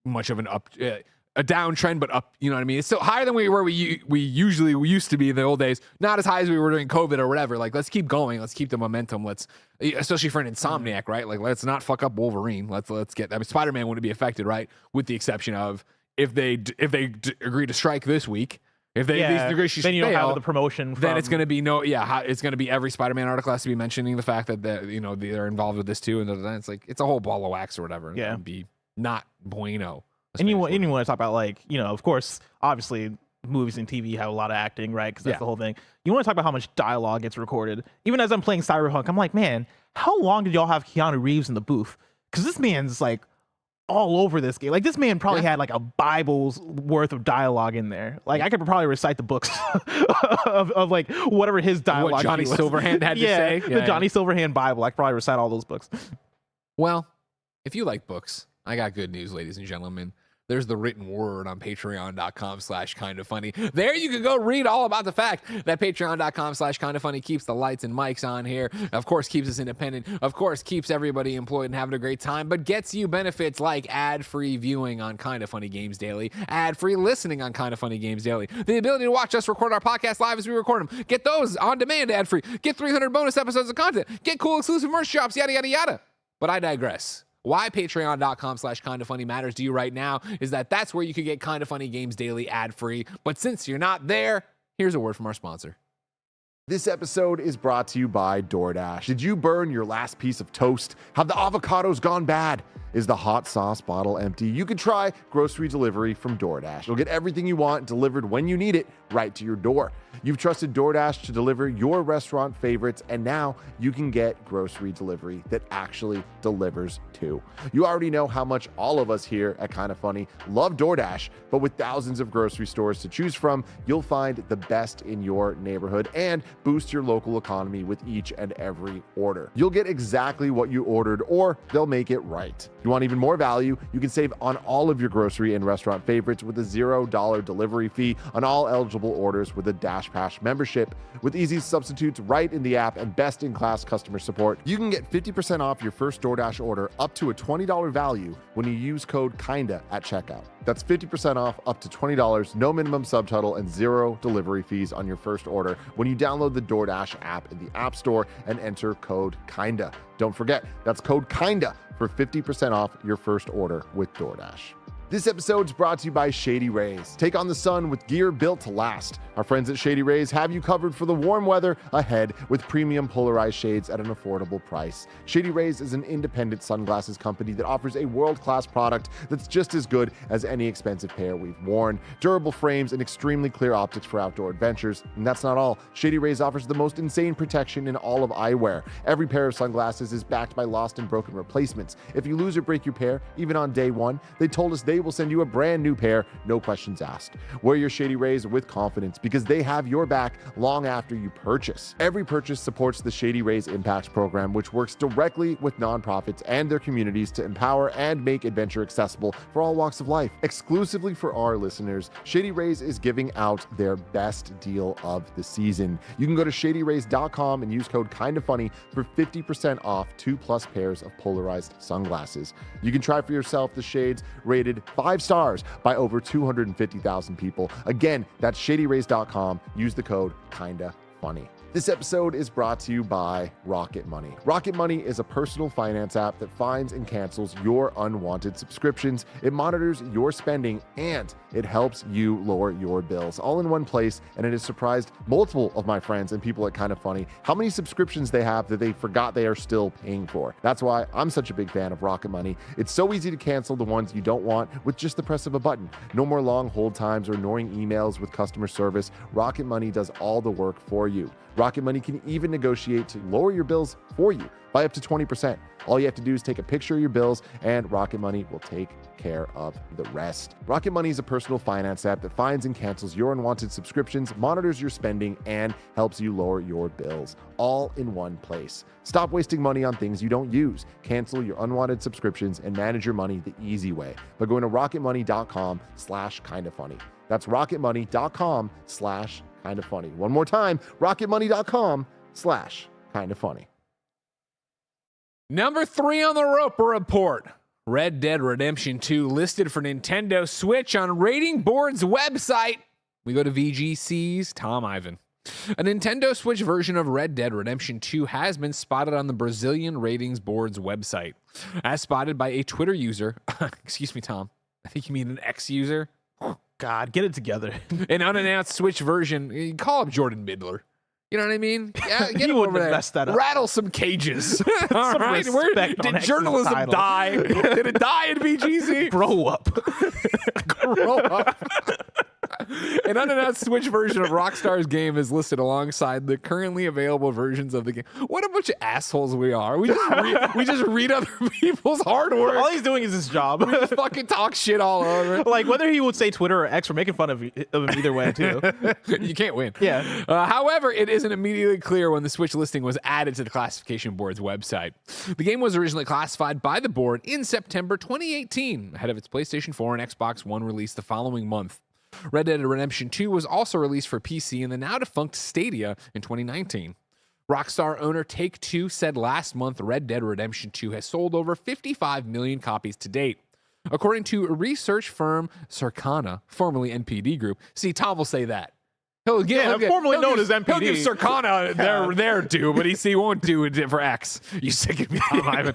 much of a downtrend, but up. You know what I mean? It's still higher than we used to be in the old days. Not as high as we were during COVID or whatever. Like, let's keep going. Let's keep the momentum. Especially for an Insomniac, right? Like, let's not fuck up Wolverine. Let's get. I mean, Spider-Man wouldn't be affected, right? With the exception of if they agree to strike this week. If these negotiations then you don't fail, have the promotion. Then it's going to be it's going to be every Spider-Man article has to be mentioning the fact that they're involved with this too, and it's like it's a whole ball of wax or whatever. Yeah, it'd be not bueno. And you want to talk about like of course, obviously movies and TV have a lot of acting, right? Because that's the whole thing. You want to talk about how much dialogue gets recorded. Even as I'm playing Cyberpunk, I'm like, man, how long did y'all have Keanu Reeves in the booth? Because this man's like all over this game. Like this man probably had like a Bible's worth of dialogue in there. Like I could probably recite the books of like whatever his dialogue. What Johnny Silverhand had to say. The Johnny Silverhand Bible. I could probably recite all those books. Well, if you like books, I got good news, ladies and gentlemen. There's the written word on patreon.com/kindafunny. There you can go read all about the fact that patreon.com/kindafunny keeps the lights and mics on here. Of course, keeps us independent. Of course, keeps everybody employed and having a great time, but gets you benefits like ad-free viewing on Kinda Funny Games Daily, ad-free listening on Kinda Funny Games Daily, the ability to watch us record our podcast live as we record them, get those on demand ad-free, get 300 bonus episodes of content, get cool exclusive merch shops, yada, yada, yada. But I digress. Why patreon.com/kindafunny matters to you right now is that's where you can get Kinda Funny Games Daily ad-free. But since you're not there, here's a word from our sponsor. This episode is brought to you by DoorDash. Did you burn your last piece of toast? Have the avocados gone bad? Is the hot sauce bottle empty? You can try grocery delivery from DoorDash. You'll get everything you want delivered when you need it right to your door. You've trusted DoorDash to deliver your restaurant favorites, and now you can get grocery delivery that actually delivers too. You already know how much all of us here at Kinda Funny love DoorDash, but with thousands of grocery stores to choose from, you'll find the best in your neighborhood and boost your local economy with each and every order. You'll get exactly what you ordered, or they'll make it right. You want even more value? You can save on all of your grocery and restaurant favorites with a $0 delivery fee on all eligible orders with a DashPass membership. With easy substitutes right in the app and best-in-class customer support, you can get 50% off your first DoorDash order up to a $20 value when you use code KINDA at checkout. That's 50% off up to $20, no minimum subtotal, and 0 delivery fees on your first order when you download the DoorDash app in the App Store and enter code KINDA. Don't forget, that's code KINDA for 50% off your first order with DoorDash. This episode's brought to you by Shady Rays. Take on the sun with gear built to last. Our friends at Shady Rays have you covered for the warm weather ahead with premium polarized shades at an affordable price. Shady Rays is an independent sunglasses company that offers a world-class product that's just as good as any expensive pair we've worn. Durable frames and extremely clear optics for outdoor adventures. And that's not all. Shady Rays offers the most insane protection in all of eyewear. Every pair of sunglasses is backed by lost and broken replacements. If you lose or break your pair, even on day one, they told us they will send you a brand new pair, no questions asked. Wear your Shady Rays with confidence because they have your back long after you purchase. Every purchase supports the Shady Rays Impact Program, which works directly with nonprofits and their communities to empower and make adventure accessible for all walks of life. Exclusively for our listeners, Shady Rays is giving out their best deal of the season. You can go to shadyrays.com and use code KINDAFUNNY for 50% off 2+ pairs of polarized sunglasses. You can try for yourself the shades rated 5 stars by over 250,000 people. Again, that's shadyrays.com. Use the code KINDAFUNNY. This episode is brought to you by Rocket Money. Rocket Money is a personal finance app that finds and cancels your unwanted subscriptions. It monitors your spending and it helps you lower your bills all in one place. And it has surprised multiple of my friends and people at Kinda Funny how many subscriptions they have that they forgot they are still paying for. That's why I'm such a big fan of Rocket Money. It's so easy to cancel the ones you don't want with just the press of a button. No more long hold times or annoying emails with customer service. Rocket Money does all the work for you. Rocket Money can even negotiate to lower your bills for you by up to 20%. All you have to do is take a picture of your bills and Rocket Money will take care of the rest. Rocket Money is a personal finance app that finds and cancels your unwanted subscriptions, monitors your spending, and helps you lower your bills all in one place. Stop wasting money on things you don't use. Cancel your unwanted subscriptions and manage your money the easy way by going to rocketmoney.com/kindafunny. That's rocketmoney.com/kindafunny. One more time, rocketmoney.com/kindafunny. Number 3 on the Roper Report. Red Dead Redemption 2 listed for Nintendo Switch on Rating Board's website. We go to VGC's Tom Ivan. A Nintendo Switch version of Red Dead Redemption 2 has been spotted on the Brazilian Ratings Board's website. As spotted by a Twitter user, excuse me, Tom, I think you mean an ex-user. God, get it together. An unannounced Switch version. Call up Jordan Midler. You know what I mean? Yeah, get him over there. That up. Rattle some cages. All some right. Did X's journalism title. die? Did it die in VGC? Grow up. Grow up. An An unannounced Switch version of Rockstar's game is listed alongside the currently available versions of the game. What a bunch of assholes we are. We just read other people's hard work. All he's doing is his job. We just fucking talk shit all over. Like, whether he would say Twitter or X, we're making fun of him either way, too. You can't win. Yeah. However, it isn't immediately clear when the Switch listing was added to the classification board's website. The game was originally classified by the board in September 2018, ahead of its PlayStation 4 and Xbox One release the following month. Red Dead Redemption 2 was also released for PC in the now defunct Stadia in 2019. Rockstar owner Take-Two said last month Red Dead Redemption 2 has sold over 55 million copies to date. According to research firm Circana, formerly NPD Group. See, Tom will say that. Formerly known as NPD. He'll give Circana their due, but he won't do it for X. You sick me, Tom Ivan.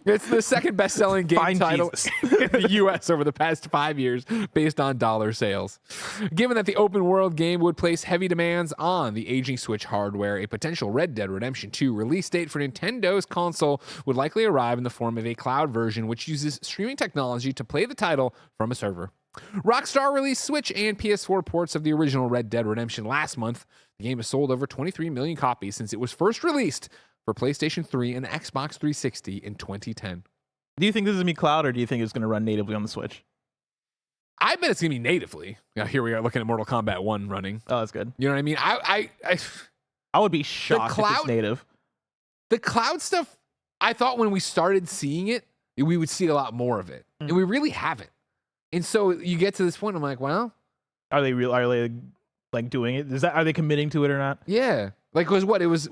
It's the second best-selling game title in the U.S. over the past 5 years based on dollar sales. Given that the open-world game would place heavy demands on the aging Switch hardware, a potential Red Dead Redemption 2 release date for Nintendo's console would likely arrive in the form of a cloud version which uses streaming technology to play the title from a server. Rockstar released Switch and PS4 ports of the original Red Dead Redemption last month. The game has sold over 23 million copies since it was first released for PlayStation 3 and Xbox 360 in 2010. Do you think this is going to be cloud, or do you think it's going to run natively on the Switch? I bet it's going to be natively. Now, here we are looking at Mortal Kombat 1 running. Oh, that's good. You know what I mean? I would be shocked if it's native. The cloud stuff, I thought when we started seeing it, we would see a lot more of it. And we really haven't. And so you get to this point, I'm like, well, are they like doing it? Are they committing to it or not? Yeah. Like, it was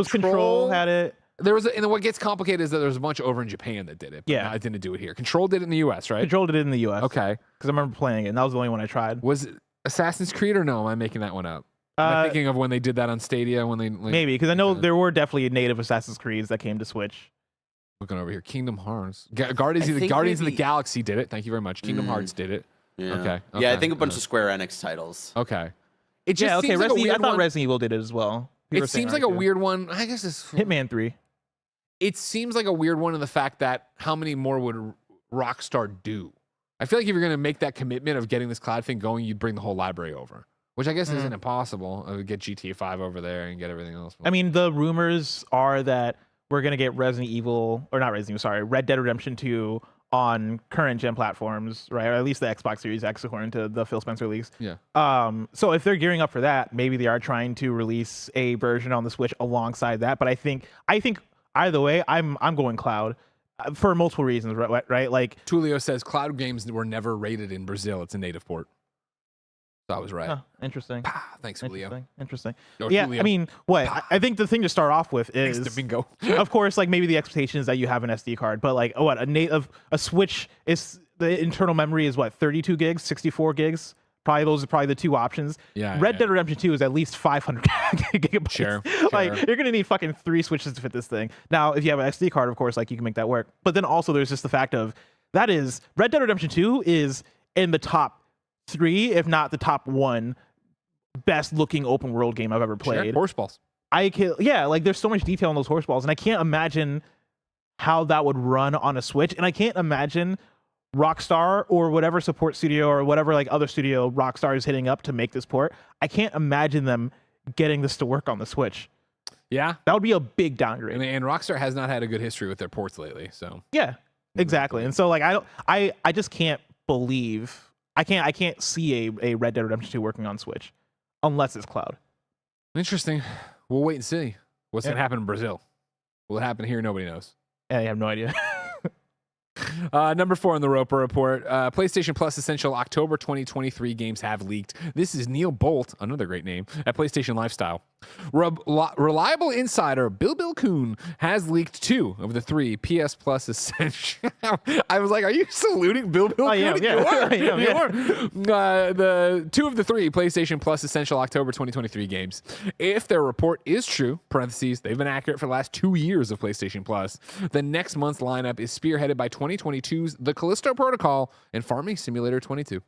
Control had it. There was, and what gets complicated is that there's a bunch over in Japan that did it. But I didn't do it here. Control did it in the US, right? Control did it in the US. Okay. Because I remember playing it, and that was the only one I tried. Was it Assassin's Creed or no? Am I making that one up? Am I thinking of when they did that on Stadia? When they maybe, because I know there were definitely native Assassin's Creeds that came to Switch. Looking over here, Kingdom Hearts, Guardians of the Galaxy did it. Thank you very much. Kingdom Hearts did it. Yeah. Okay. Yeah, I think a bunch of Square Enix titles. Okay. It just seems like a weird I thought Resident Evil did it as well. It seems like a weird one. I guess it's Hitman 3. It seems like a weird one in the fact that how many more would Rockstar do? I feel like if you're going to make that commitment of getting this cloud thing going, you'd bring the whole library over, which I guess isn't impossible. Get GTA 5 over there and get everything else. I mean, the rumors are that we're going to get Red Dead Redemption 2 on current gen platforms, right? Or at least the Xbox Series X, according to the Phil Spencer leaks. Yeah. So if they're gearing up for that, maybe they are trying to release a version on the Switch alongside that. But I think either way, I'm going cloud for multiple reasons, right? Like Tulio says, cloud games were never rated in Brazil. It's a native port. So I was right. Huh, interesting. Thanks, Julio. Interesting. No, yeah, Julio. I mean, I think the thing to start off with is, Thanks to Bingo. of course, like maybe the expectation is that you have an SD card, but like, a Switch is the internal memory is 32 gigs, 64 gigs. Those are the two options. Yeah. Red Dead Redemption 2 is at least 500 gigabytes. Sure. Like you're gonna need fucking 3 Switches to fit this thing. Now, if you have an SD card, of course, like you can make that work. But then also there's just the fact of that is Red Dead Redemption 2 is in the top 3, if not the top 1 best looking open world game I've ever played. Sure. Horse balls. Like there's so much detail in those horse balls, and I can't imagine how that would run on a Switch, and I can't imagine Rockstar or whatever support studio or whatever like other studio Rockstar is hitting up to make this port. I can't imagine them getting this to work on the Switch. Yeah, that would be a big downgrade. And Rockstar has not had a good history with their ports lately. So yeah, exactly. And so like I just can't believe I can't see a Red Dead Redemption 2 working on Switch unless it's cloud. Interesting. We'll wait and see what's gonna happen in Brazil. Will it happen here? Nobody knows. I have no idea. Number 4 on the Roper Report. PlayStation Plus Essential October 2023 games have leaked. This is Neil Bolt, another great name, at PlayStation Lifestyle. Reliable insider Bill Kuhn has leaked 2 of the 3 PS Plus Essential. I was like, are you saluting Bill Kuhn? Yeah. The 2 of the 3 PlayStation Plus Essential October 2023 games. If their report is true, parentheses, they've been accurate for the last 2 years of PlayStation Plus, the next month's lineup is spearheaded by 2022's The Callisto Protocol and Farming Simulator 22.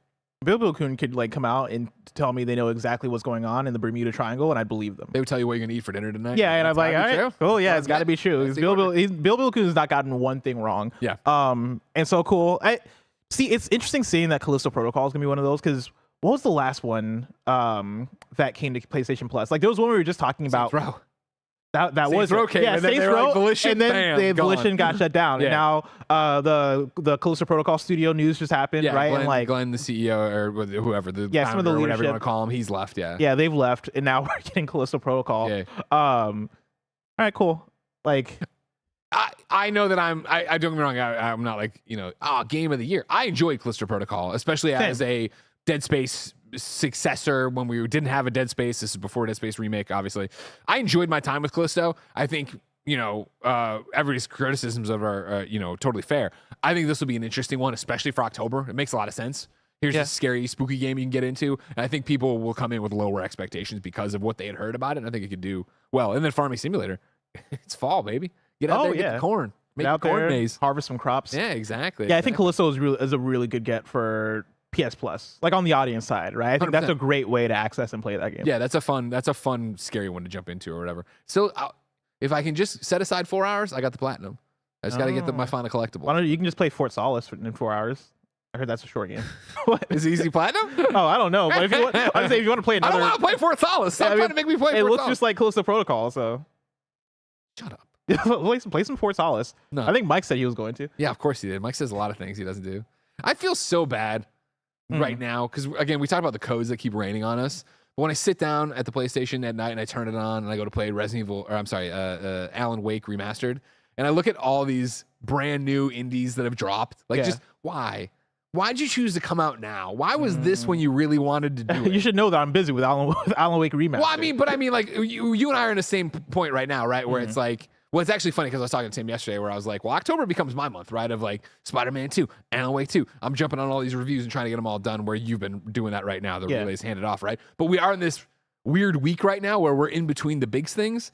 Bill Kuhn could like come out and tell me they know exactly what's going on in the Bermuda Triangle, and I'd believe them. They would tell you what you're gonna eat for dinner tonight. Yeah, and I'm like, all right, cool. Yeah, it's got to be true. Bill Kuhn's not gotten one thing wrong. Yeah. And so cool. It's interesting seeing that Callisto Protocol is gonna be one of those because what was the last one that came to PlayStation Plus? Like there was one we were just talking about. Bro. That Saints was Row came, and then Saints they were Row, like, Volition, and then bam, Volition got shut down, Yeah. and now the Callisto Protocol studio news just happened, right? Glenn, and like Glenn, the CEO or whoever, the some of founder the or whatever you leadership. want to call him, he's left. Yeah. yeah, they've left, and now we're getting Callisto Protocol. Yeah. All right, cool. Like I know that I don't get me wrong. I'm not like, game of the year. I enjoyed Callisto Protocol, especially as a Dead Space successor when we didn't have a Dead Space. This is before Dead Space remake, obviously. I enjoyed my time with Callisto. I think, everybody's criticisms of are, totally fair. I think this will be an interesting one, especially for October. It makes a lot of sense. Here's a scary, spooky game you can get into. And I think people will come in with lower expectations because of what they had heard about it. And I think it could do well. And then Farming Simulator. It's fall, baby. Get out there, get the corn. Make out the corn there, maze. harvest some crops. Yeah, exactly. Yeah, I think Callisto is a really good get for PS Plus, like on the audience side, right? I think 100%. that's a great way to access and play that game. Yeah, that's a fun, scary one to jump into or whatever. So if I can just set aside 4 hours, I got the platinum. I just got to get my final collectible. Why don't you can just play Fort Solace in 4 hours? I heard that's a short game. What? Is it easy platinum? Oh, I don't know. But if you want, I'd say if you want to play I another, don't want to play Fort Solace. Stop trying to make me play it Fort looks Solace. just like Callisto Protocol. So Shut up. play some Fort Solace. No. I think Mike said he was going to. Yeah, of course he did. Mike says a lot of things he doesn't do. I feel so bad right now because, again, we talked about the codes that keep raining on us. But when I sit down at the PlayStation at night and I turn it on and I go to play Alan Wake Remastered, and I look at all these brand new indies that have dropped, just why? Why'd you choose to come out now? Why was this when you really wanted to do it? You should know that I'm busy with Alan Wake Remastered. Well, I mean, like you and I are in the same point right now, right? Where it's like, well, it's actually funny because I was talking to Tim yesterday where I was like, well, October becomes my month, right? Of like Spider-Man 2, Alan Wake 2. I'm jumping on all these reviews and trying to get them all done where you've been doing that right now. The relay's handed off, right? But we are in this weird week right now where we're in between the big things.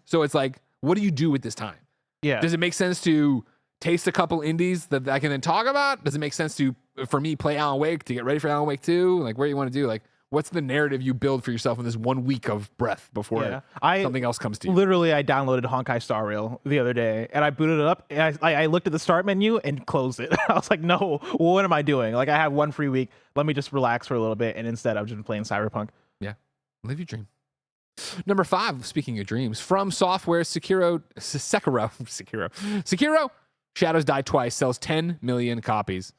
So it's like, what do you do with this time? Yeah. Does it make sense to taste a couple indies that I can then talk about? Does it make sense for me, play Alan Wake to get ready for Alan Wake 2? Like, what do you want to do? Like, what's the narrative you build for yourself in this 1 week of breath before something else comes to you? Literally, I downloaded Honkai Star Rail the other day, and I booted it up, and I looked at the start menu and closed it. I was like, no, what am I doing? Like, I have 1 free week. Let me just relax for a little bit, and instead, I've just been playing Cyberpunk. Yeah, live your dream. Number 5, speaking of dreams, FromSoftware, Sekiro, Shadows Die Twice, sells 10 million copies.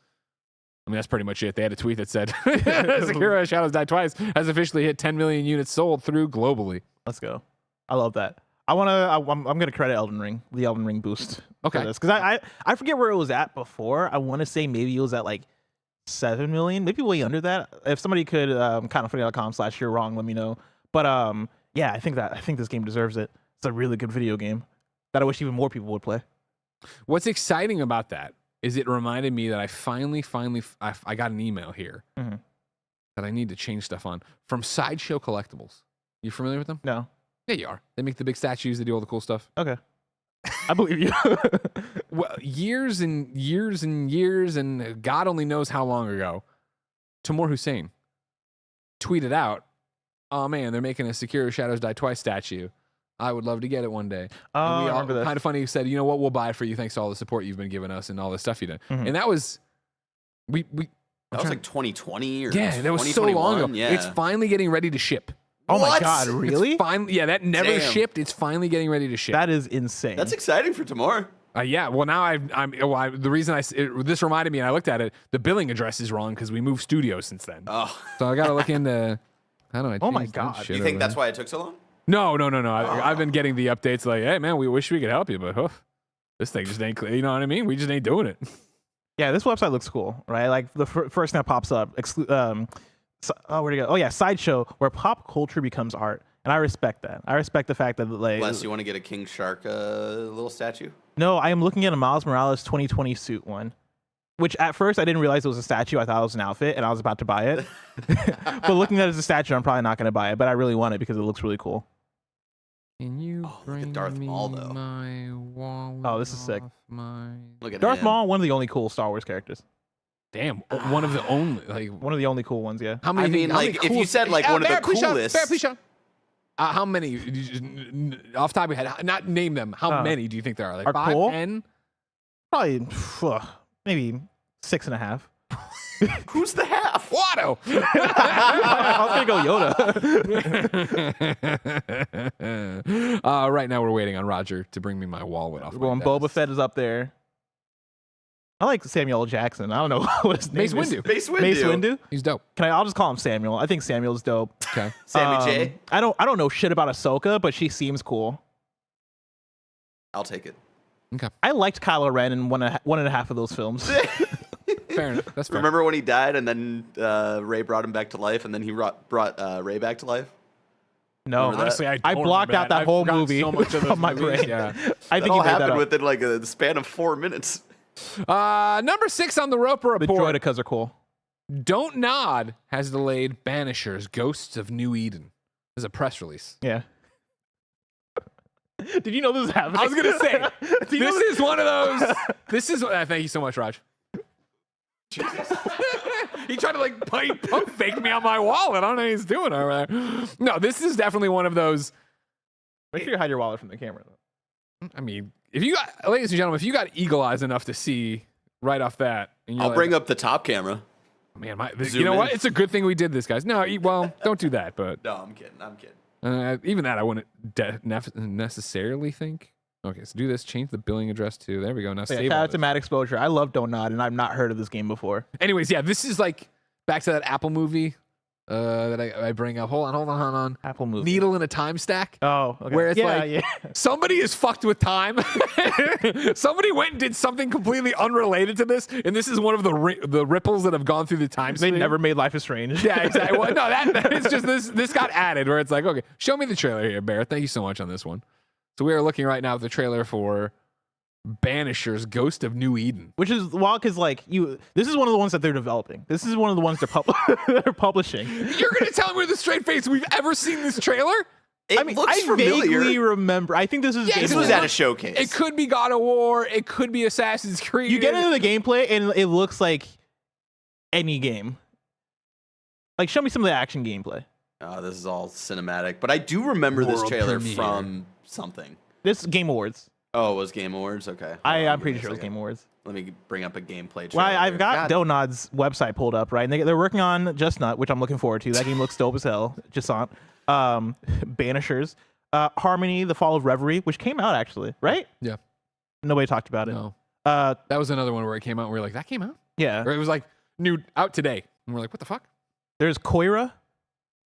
I mean, that's pretty much it. They had a tweet that said, Sekiro Shadows Die Twice has officially hit 10 million units sold through globally. Let's go. I love that. I'm gonna credit Elden Ring, the Elden Ring boost. Okay. Because I forget where it was at before. I want to say maybe it was at like 7 million, maybe way under that. If somebody could kindoffunny.com/you're wrong, let me know. But yeah, I think this game deserves it. It's a really good video game that I wish even more people would play. What's exciting about that is it reminded me that I finally I got an email here that I need to change stuff on from Sideshow Collectibles. You familiar with them? No. Yeah, you are. They make the big statues. They do all the cool stuff. Okay. I believe you. Well, years and years and years, and God only knows how long ago, Timur Hussein tweeted out, "Oh man, they're making a Sekiro Shadows Die Twice statue. I would love to get it one day." Oh, and we I remember that. Kind of funny. Said, "You know what? We'll buy it for you. Thanks to all the support you've been giving us and all the stuff you've done." And that was That was like 2020 or yeah, that was so long ago. Yeah. It's finally getting ready to ship. Oh my What? God, really? Yeah, that never Damn. shipped. It's finally getting ready to ship. That is insane. That's exciting for tomorrow. Yeah, well now the reason this reminded me and I looked at it, the billing address is wrong because we moved studios since then. Oh, So I got to look into how do I Oh my change that God. shit do you think over that's there? why it took so long? No. I've been getting the updates like, hey man, we wish we could help you, but this thing just ain't clear. You know what I mean? We just ain't doing it. Yeah, this website looks cool, right? Like the first thing that pops up, where'd it go? Oh yeah, Sideshow, where pop culture becomes art, and I respect that. I respect the fact that like. Les, you want to get a King Shark little statue? No, I am looking at a Miles Morales 2020 suit one, which at first I didn't realize it was a statue. I thought it was an outfit, and I was about to buy it. But looking at it as a statue, I'm probably not going to buy it, but I really want it because it looks really cool. Can you look at bring Darth me Maul, though. my wallet Oh, this is sick. off my... Look at Darth him. Maul, one of the only cool Star Wars characters. Damn, one of the only like. One of the only cool ones, yeah. How many? I mean, how many like, if you said, like, one of the Barrett, please shout, coolest- Barrett, please shout. How many? Off the top of your head, not name them. How many do you think there are? Like Are 5, cool? 10? Probably maybe 6.5. Who's the half? Watto. I was gonna go Yoda. Right now we're waiting on Roger to bring me my wallet off. We're going Boba Fett is up there. I like Samuel L. Jackson. I don't know what his name is. Mace Windu. Mace Windu. He's dope. I'll just call him Samuel. I think Samuel's dope. Okay. Sammy J. I don't know shit about Ahsoka, but she seems cool. I'll take it. Okay. I liked Kylo Ren in one and a half of those films. Fair enough. That's fair. Remember when he died and then Ray brought him back to life and then he brought Ray back to life? No, honestly, I blocked out that whole movie so much of from my brain. Yeah. I That think all you made that happened up. within like a span of 4 minutes. Number 6 on the Roper The report. droidicas are cool. Don't Nod has delayed Banishers, Ghosts of New Eden. There's a press release. Yeah. Did you know this was happening? I was going to say, this is one of those. This is, thank you so much, Raj. Jesus. He tried to like pump fake me on my wallet. I don't know what he's doing over there. No, this is definitely one of those. Make sure you hide your wallet from the camera, though. I mean, if you got, ladies and gentlemen, if you got eagle eyes enough to see right off that, and you're I'll bring up the top camera. Man, Zoom you know in. what? It's a good thing we did this, guys. No, well, don't do that. But No, I'm kidding. I'm kidding. even that, I wouldn't necessarily think. Okay, so do this. Change the billing address to. There we go. Now So yeah, save. shout all out to this. Matt Exposure. I love Don't Nod, and I've not heard of this game before. Anyways, yeah, this is like back to that Apple movie that I bring up. Hold on. Apple movie. Needle in a time stack. Oh, okay. Where it's yeah, like yeah. somebody is fucked with time. Somebody went and did something completely unrelated to this, and this is one of the ripples that have gone through the time They stream. never made Life is Strange. Yeah, exactly. Well, no, that it's just this got added where it's like, okay, show me the trailer here, Bear. Thank you so much on this one. So we are looking right now at the trailer for Banishers, Ghost of New Eden. Which is wild because this is one of the ones that they're developing. This is one of the ones they're publishing. You're gonna tell me with a straight face we've ever seen this trailer? It looks I familiar. vaguely remember. I think this is. Yeah, This It was looks- at a showcase. It could be God of War. It could be Assassin's Creed. You get into the gameplay and it looks like any game. Like, show me some of the action gameplay. Oh, this is all cinematic. But I do remember this World trailer premiere. from something. This Game Awards. Oh, it was Game Awards? Okay. I'm pretty sure it was Game Awards. Let me bring up a gameplay trailer. Well, I've here. got God. Donod's website pulled up, right? And they're working on Just Nut, which I'm looking forward to. That game looks dope as hell. Just on. Banishers. Harmony, The Fall of Reverie, which came out actually, right? Yeah. Nobody talked about it. No. Uh, That was another one where it came out and we were like, that came out? yeah. Or it was like new out today. And we're like, what the fuck? There's Koira,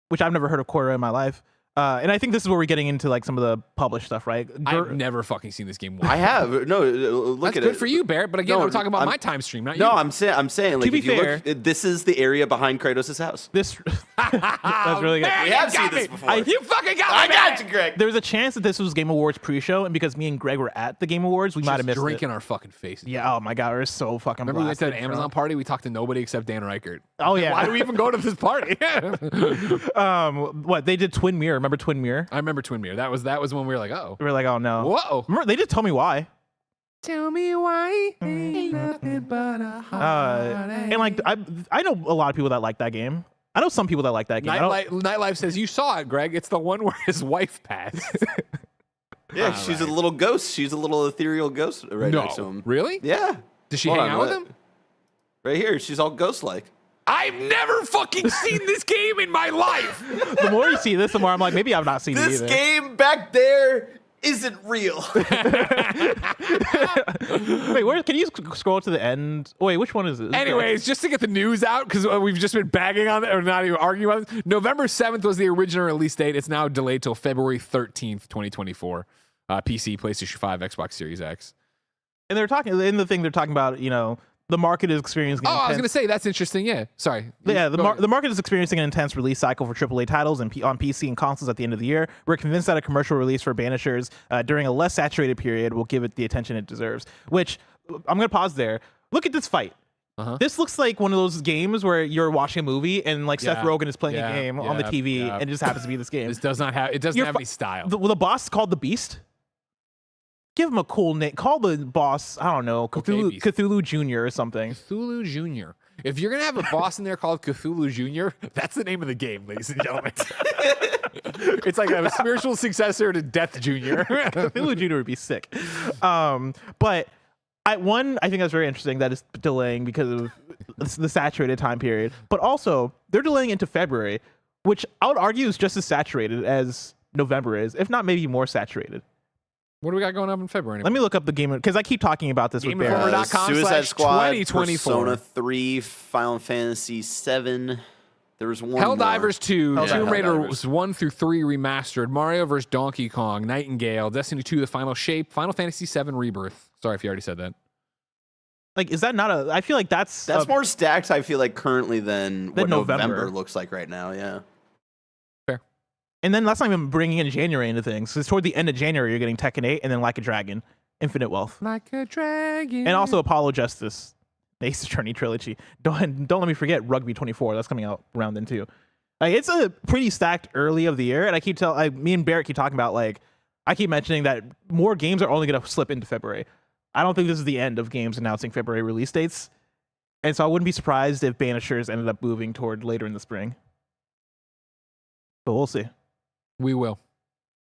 which I've never heard of Koira in my life. And I think this is where we're getting into like some of the published stuff, right? I've never fucking seen this game once. I have. No, look That's at good it. for you, Barrett. But again, No, I'm talking about I'm- my time stream, not No, you. I'm saying like be if you fair- look, this is the area behind Kratos' house. This that's really good. Man, We you have got seen this me. before. You fucking got me. I got man. you, Greg. There's a chance that this was Game Awards pre-show, and because me and Greg were at the Game Awards, we might have Just missed drinking it. our fucking faces. Yeah. Oh my god, we're so fucking. Remember we went to that blasted, Amazon drunk. party? We talked to nobody except Dan Reichert. Oh yeah. Why do we even go to this party? What they did Twin Mirror? Remember Twin Mirror? I remember Twin Mirror. That was when we were like, oh. We were like, oh no. Whoa. Remember they did Tell Me Why. Tell me why ain't nothing but a And like I know a lot of people that like that game. I know some people that like that game. I don't- Nightlife says you saw it, Greg. It's the one where his wife passed. Yeah, she's a little ghost. She's a little ethereal ghost right next to him. Really? Yeah. Does she Hold hang on, out with what? him? Right here. She's all ghost-like. I've never fucking seen this game in my life. the more you see this, the more I'm like, maybe I've not seen This it either. game back there isn't real. Wait, where? Can you scroll to the end? Wait, which one is it? Anyways, just to get the news out, because we've just been bagging on it, or not even arguing about it. November 7th was the original release date. It's now delayed till February 13th, 2024. PC, PlayStation 5, Xbox Series X. And they're talking in the thing. They're talking about the market is experiencing. Oh, I was going to say, that's interesting. Yeah. Sorry. Yeah, Go ahead. the market is experiencing an intense release cycle for AAA titles on PC and consoles at the end of the year. We're convinced that a commercial release for Banishers during a less saturated period will give it the attention it deserves. Which, I'm going to pause there. Look at this fight. This looks like one of those games where you're watching a movie and like Seth Yeah. Rogen is playing Yeah. a game on the Yeah. TV Yeah. and it just happens to be this game. This does not have, it doesn't You're have fu- any style. The boss is called the Beast. Give him a cool name. Call the boss, I don't know, Beast. Cthulhu Jr. or something. Cthulhu Jr. If you're going to have a boss in there called Cthulhu Jr., that's the name of the game, ladies and gentlemen. It's like a spiritual successor to Death Jr. Cthulhu Jr. would be sick. But I think that's very interesting that it's delaying because of the saturated time period. But also, they're delaying into February, which I would argue is just as saturated as November is, if not maybe more saturated. What do we got going up in February? Let me look up the game because I keep talking about this with Bear. Suicide Squad, 2024. Persona 3, Final Fantasy 7. There was one Helldivers 2, Yeah, Tomb Raider Helldivers. 1 through 3 remastered, Mario vs. Donkey Kong, Nightingale, Destiny 2, The Final Shape, Final Fantasy 7 Rebirth. Sorry if you already said that. Like, is that not a? I feel like that's more stacked, I feel like, currently than what November. November looks like right now, yeah. Fair. And then that's not even bringing in January into things. Because toward the end of January, you're getting Tekken 8 and then Like a Dragon, Infinite Wealth. Like a dragon. And also Apollo Justice, the Ace Attorney trilogy. Don't let me forget Rugby 24. That's coming out around then too. Like, it's a pretty stacked early of the year. And I keep me and Barrett keep talking about, like, I keep mentioning that more games are only going to slip into February. I don't think this is the end of games announcing February release dates. And so I wouldn't be surprised if Banishers ended up moving toward later in the spring. But we'll see. We will.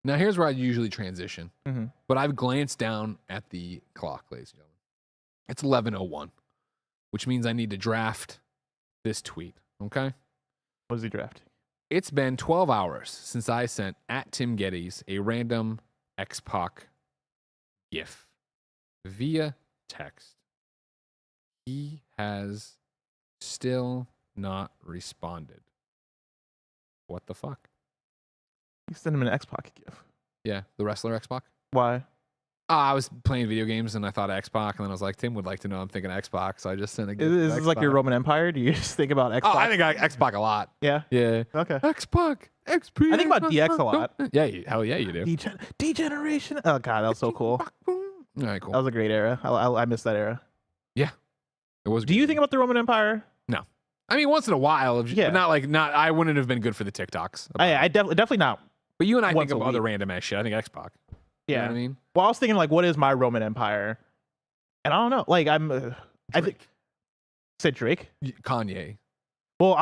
Now, here's where I usually transition. Mm-hmm. But I've glanced down at the clock, ladies and gentlemen. It's 11:01, which means I need to draft this tweet, okay? What is he drafting? It's been 12 hours since I sent at Tim Geddes a random X-Pac GIF via text. He has still not responded. What the fuck? You send him an X-Pac GIF. Yeah, the wrestler X-Pac. Why? I was playing video games and I thought X-Pac, and then I was like, Tim would like to know I'm thinking X-Pac, so I just sent a GIF. Is this like your Roman Empire? Do you just think about X-Pac? Oh, I think X-Pac a lot. Yeah? Yeah. Okay. X-Pac. XP. I think about DX a lot. Yeah, hell yeah, you do. Degeneration. Oh, God, that was so cool. All right, cool. That was a great era. I missed that era. Yeah. It was. Do you think about the Roman Empire? No. I mean, once in a while. Yeah. But not. I wouldn't have been good for the TikToks. I definitely not. But you and I once think a of other week. random ass shit. I think X-Pac. Yeah. You know what I mean? Well, I was thinking, like, what is my Roman Empire? And I don't know. Like, I think. Said Drake? Kanye. Well,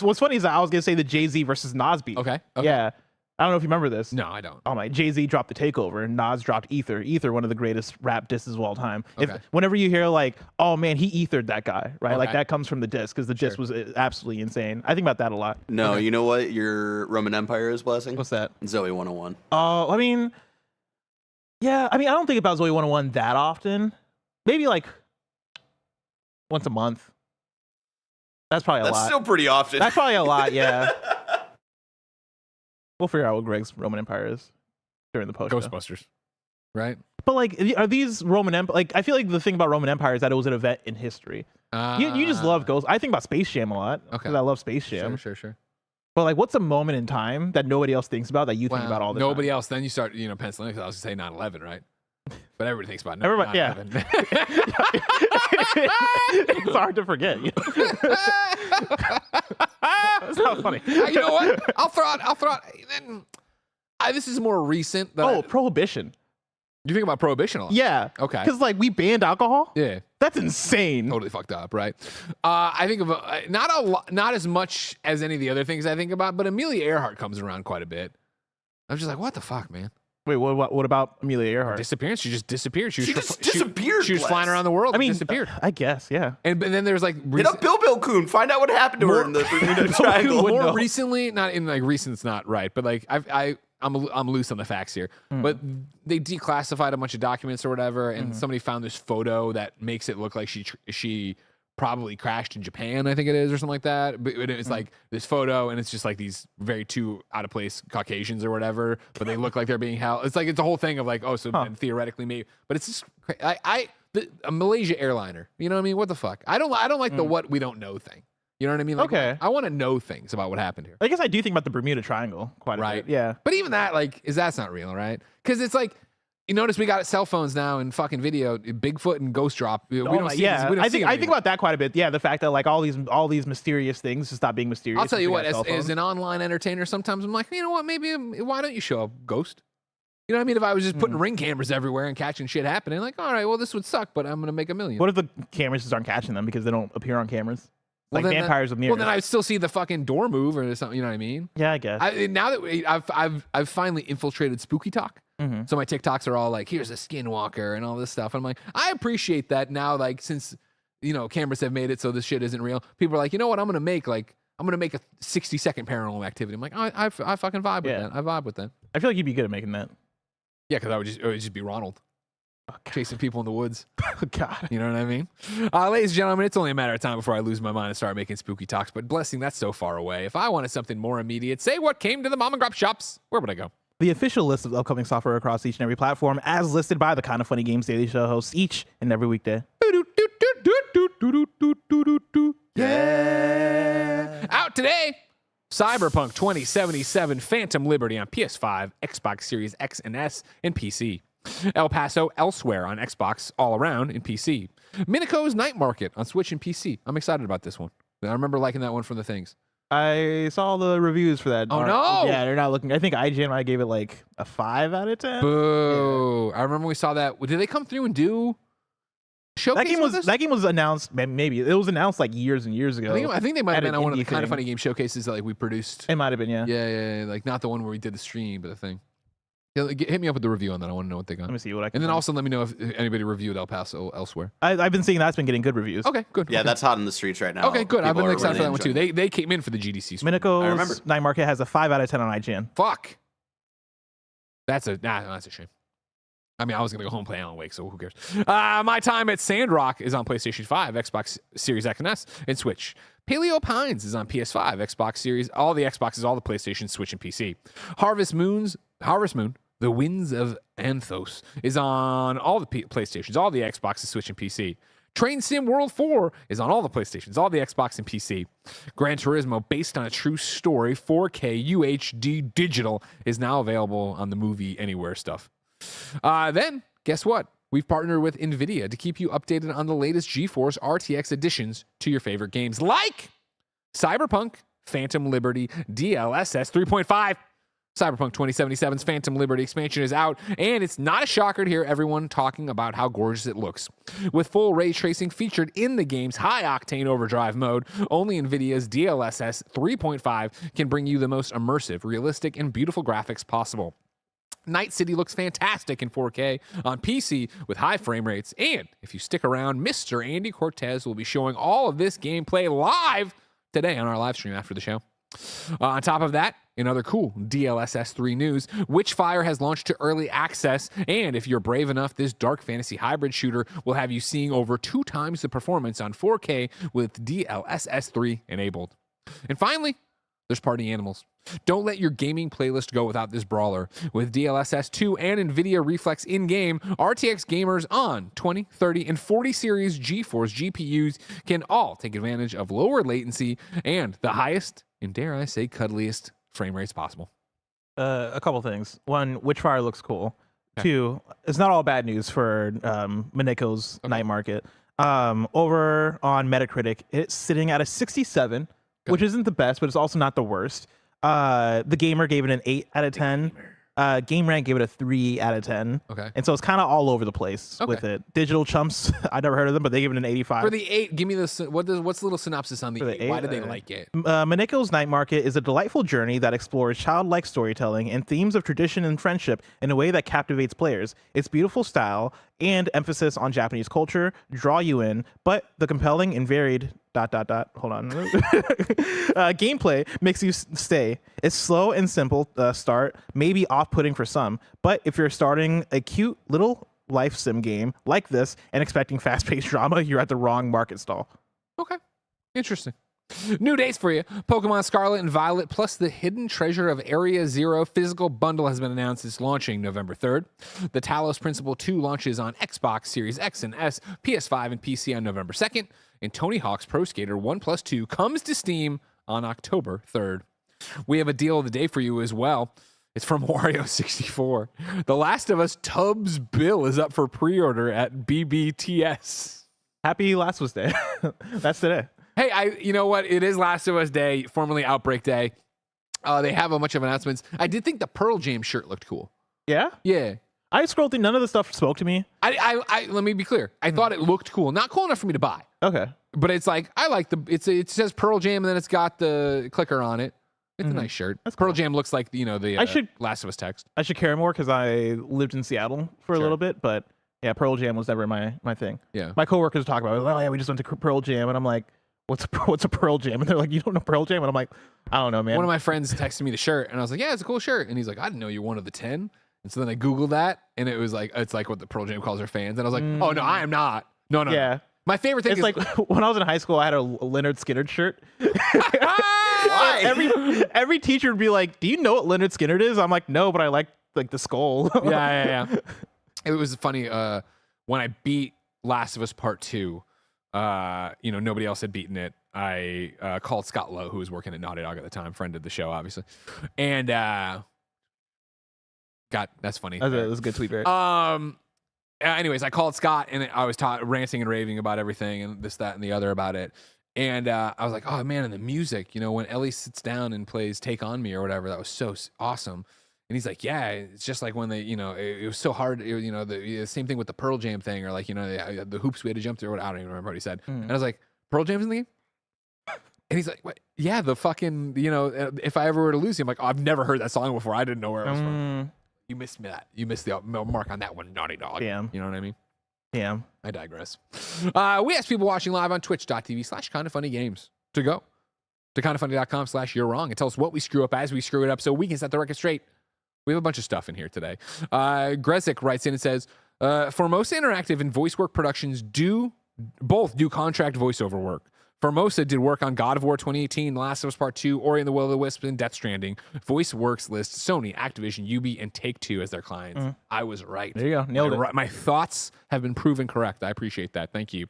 what's funny is that I was going to say the Jay-Z versus Nas beat. Okay. Yeah. I don't know if you remember this. No, I don't. Oh my! Jay-Z dropped the Takeover, and Nas dropped Ether. Ether, one of the greatest rap disses of all time. Okay. Whenever you hear like, "Oh man, he ethered that guy," right? Like Okay. that comes from the diss because the diss was absolutely insane. I think about that a lot. No, you know what your Roman Empire is blessing? What's that? Zoe 101. Oh, I mean, yeah. I mean, I don't think about Zoe 101 that often. Maybe like once a month. That's probably a lot. That's still pretty often. That's probably a lot. Yeah. We'll figure out what Greg's Roman Empire is during the post. Ghostbusters. Right? But like, are these Roman Empire? Like, I feel like the thing about Roman Empire is that it was an event in history. You just love Ghost. I think about Space Jam a lot because I love Space Jam. Sure. But like, what's a moment in time that nobody else thinks about that you think about all the time? Nobody else. Then you start, penciling. Because I was going to say 9/11, right? But everybody thinks about 9/11. Everybody, yeah. It's hard to forget. It's not funny. You know what? I'll throw out. This is more recent. Prohibition. You think about prohibition a lot? Yeah. Okay. Because like we banned alcohol. Yeah. That's insane. Totally fucked up, right? I think of not as much as any of the other things I think about, but Amelia Earhart comes around quite a bit. I'm just like, what the fuck, man? Wait, what about Amelia Earhart? Disappearance. She just disappeared. She just disappeared. She was flying around the world. I mean, disappeared. I guess, yeah. And then there's like Hit up Bill Coon. Find out what happened to her in the Bermuda Triangle. more recently, not in like recent's not right, but like I'm loose on the facts here. But they declassified a bunch of documents or whatever, and somebody found this photo that makes it look like she probably crashed in Japan, I think it is, or something like that. But it's like this photo, and it's just like these very two out of place Caucasians or whatever, but they look like they're being held. It's like it's a whole thing of like, oh, so then theoretically maybe, but it's just a Malaysia airliner. You know what I mean? What the fuck? I don't like the what we don't know thing. You know what I mean? Like, okay. I want to know things about what happened here. I guess I do think about the Bermuda Triangle quite a bit. Yeah. But even that, like, that's not real, right? Because it's like, you notice we got cell phones now and fucking video, Bigfoot and Ghost Drop. We don't see these, we don't I see think about that quite a bit. Yeah, the fact that like all these mysterious things just stop being mysterious. I'll tell you what, as as an online entertainer, sometimes I'm like, you know what, maybe why don't you show up Ghost? You know what I mean? If I was just putting ring cameras everywhere and catching shit happening, like, all right, well, this would suck, but I'm gonna make $1 million. What if the cameras just aren't catching them because they don't appear on cameras? Like well, vampires with mirrors. Well, then I still see the fucking door move or something. You know what I mean? Yeah, I guess. Now that I've finally infiltrated Spooky Talk, so my TikToks are all like, "Here's a skinwalker" and all this stuff. And I'm like, I appreciate that now. Like since cameras have made it so this shit isn't real. People are like, you know what? I'm gonna make a 60-second paranormal activity. I'm like, I fucking vibe with that. I vibe with that. I feel like you'd be good at making that. Yeah, because it would just be Ronald. Chasing people in the woods. God. You know what I mean? Ladies and gentlemen, it's only a matter of time before I lose my mind and start making spooky talks, but blessing, that's so far away. If I wanted something more immediate, say what came to the mom and grub shops, where would I go? The official list of upcoming software across each and every platform, as listed by the Kind of Funny Games Daily Show hosts each and every weekday. Yeah. Out today, Cyberpunk 2077 Phantom Liberty on PS5, Xbox Series X and S, and PC. El Paso Elsewhere on Xbox All Around and PC. Minico's Night Market on Switch and PC. I'm excited about this one. I remember liking that one from the things. I saw the reviews for that. Oh, no. Yeah, they're not looking. I think IGN might gave it like a 5 out of 10. Boo. Yeah. I remember we saw that. Did they come through and do showcase that game was announced, maybe. It was announced like years and years ago. I think they might have been on one of the Kind of Funny Game showcases that we produced. It might have been, yeah. Yeah. Like not the one where we did the stream, but the thing. Hit me up with the review on that. I want to know what they got. Let me see what I can. And then also let me know if anybody reviewed El Paso Elsewhere. I've been seeing that's been getting good reviews. Okay, good. Yeah, okay. that's hot in the streets right now. Okay, good. I've been excited for that one too. It. They came in for the GDC. Minico's Night Market has a 5 out of 10 on IGN. Fuck. That's a shame. I mean, I was going to go home and play Alan Wake, so who cares? My time at Sandrock is on PlayStation 5, Xbox Series X and S, and Switch. Paleo Pines is on PS5, Xbox Series, all the Xboxes, all the PlayStation, Switch, and PC. Harvest Moon, The Winds of Anthos is on all the PlayStations, all the Xboxes, Switch, and PC. Train Sim World 4 is on all the PlayStations, all the Xbox and PC. Gran Turismo, based on a true story, 4K UHD digital, is now available on the Movie Anywhere stuff. Then, guess what? We've partnered with NVIDIA to keep you updated on the latest GeForce RTX additions to your favorite games, like Cyberpunk, Phantom Liberty, DLSS 3.5. Cyberpunk 2077's Phantom Liberty expansion is out, and it's not a shocker to hear everyone talking about how gorgeous it looks. With full ray tracing featured in the game's high-octane overdrive mode, only NVIDIA's DLSS 3.5 can bring you the most immersive, realistic, and beautiful graphics possible. Night City looks fantastic in 4K on PC with high frame rates, and if you stick around, Mr. Andy Cortez will be showing all of this gameplay live today on our live stream after the show. On top of that, in other cool DLSS 3 news, Witchfire has launched to early access, and if you're brave enough, this dark fantasy hybrid shooter will have you seeing over 2 times the performance on 4K with DLSS 3 enabled. And finally, there's Party Animals. Don't let your gaming playlist go without this brawler. With DLSS 2 and NVIDIA Reflex in-game, RTX gamers on 20, 30, and 40 series GeForce GPUs can all take advantage of lower latency and the highest, and dare I say cuddliest, frame rates possible. A couple things. One, Witchfire looks cool. Okay. 2, it's not all bad news for Mineko's Night Market. Over on Metacritic, it's sitting at a 67, which isn't the best, but it's also not the worst. The Gamer gave it an 8 out of 10. GameRank gave it a 3 out of 10. Okay. And so it's kind of all over the place with it. Digital Chumps, I never heard of them, but they give it an 85. For the 8, give me what's the little synopsis on the 8? Why did they like it? Mineko's Night Market is a delightful journey that explores childlike storytelling and themes of tradition and friendship in a way that captivates players. Its beautiful style and emphasis on Japanese culture draw you in, but the compelling and varied ... Hold on. Gameplay makes you stay. It's slow and simple start, maybe off-putting for some, but if you're starting a cute little life sim game like this and expecting fast-paced drama, you're at the wrong market stall. Okay. Interesting. New dates for you. Pokemon Scarlet and Violet plus the Hidden Treasure of Area Zero physical bundle has been announced. It's launching November 3rd. The Talos Principle 2 launches on Xbox Series X and S, PS5, and PC on November 2nd. And Tony Hawk's Pro Skater 1+2 comes to Steam on October 3rd. We have a deal of the day for you as well. It's from Wario64. The Last of Us Tubbs Bill is up for pre-order at BBTS. Happy Last of Us Day. That's today. Hey, you know what? It is Last of Us Day, formerly Outbreak Day. They have a bunch of announcements. I did think the Pearl Jam shirt looked cool. Yeah? Yeah. I scrolled through. None of the stuff spoke to me. Let me be clear. I thought it looked cool. Not cool enough for me to buy. Okay. But it's like, I like it says Pearl Jam and then it's got the clicker on it. It's a nice shirt. That's Pearl cool. Jam looks like, the Last of Us text. I should care more because I lived in Seattle for a little bit, but Yeah, Pearl Jam was never my thing. Yeah. My coworkers talk about it. Oh yeah, we just went to Pearl Jam, and I'm like, what's a Pearl Jam? And they're like, you don't know Pearl Jam? And I'm like, I don't know, man. One of my friends texted me the shirt, and I was like, yeah, it's a cool shirt. And he's like, I didn't know you're one of the 10. And so then I Googled that, and it was like, it's like what the Pearl Jam calls their fans. And I was like, oh, no, I am not. No. Yeah. My favorite thing It's is like when I was in high school, I had a Leonard Skinner shirt. Why? Every teacher would be like, "Do you know what Leonard Skinner is?" I'm like, "No, but I like the skull." yeah. It was funny when I beat Last of Us Part 2. Nobody else had beaten it. I called Scott Lowe, who was working at Naughty Dog at the time, friend of the show, obviously, and that's funny. That was a good tweet, right? Anyways, I called Scott and I was ranting and raving about everything and this, that, and the other about it. And I was like, oh man, and the music, when Ellie sits down and plays Take On Me or whatever, that was so awesome. And he's like, yeah, it's just like when they, it was so hard, the same thing with the Pearl Jam thing, or like, the hoops we had to jump through. I don't even remember what he said. And I was like, Pearl Jam's in the game? And he's like, what? Yeah, the fucking, if I ever were to lose you, I'm like, oh, I've never heard that song before. I didn't know where it was from. You missed that. You missed the mark on that one, Naughty Dog. Damn. You know what I mean? Damn. I digress. We asked people watching live on twitch.tv/kindoffunnygames to go to kindoffunny.com/you're wrong and tell us what we screw up as we screw it up so we can set the record straight. We have a bunch of stuff in here today. Grezik writes in and says, Formosa Interactive and voice work productions both do contract voiceover work. Formosa did work on God of War 2018, The Last of Us Part 2, Ori and the Will of the Wisp, and Death Stranding. VoiceWorks lists Sony, Activision, Ubi, and Take-Two as their clients. I was right. There you go. Nailed it. My thoughts have been proven correct. I appreciate that. Thank you.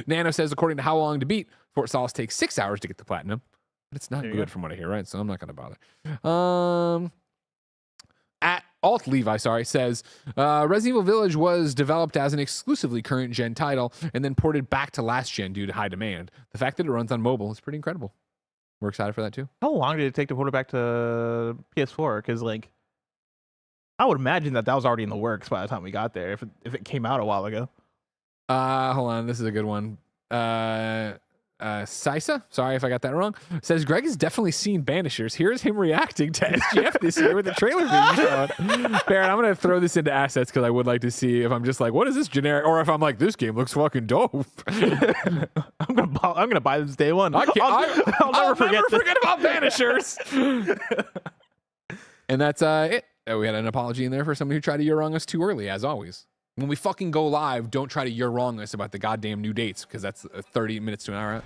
Nano says, according to How Long to Beat, Fort Solis takes 6 hours to get the platinum. But it's not good from what I hear, right? So I'm not going to bother. At Alt Levi, says Resident Evil Village was developed as an exclusively current gen title and then ported back to last gen due to high demand. The fact that it runs on mobile is pretty incredible. We're excited for that too. How long did it take to port it back to PS4? Because I would imagine that was already in the works by the time we got there. If it came out a while ago. Hold on, this is a good one. Sisa, sorry if I got that wrong, says Greg has definitely seen Banishers. Here's him reacting to SGF this year with the trailer being shown. Baron, I'm going to throw this into assets because I would like to see if I'm just like, what is this generic? Or if I'm like, this game looks fucking dope. I'm gonna buy this day one. I'll never forget about Banishers. And that's it. We had an apology in there for somebody who tried to You're Wrong us too early, as always. When we fucking go live, don't try to You're Wrong us about the goddamn new dates because that's 30 minutes to an hour.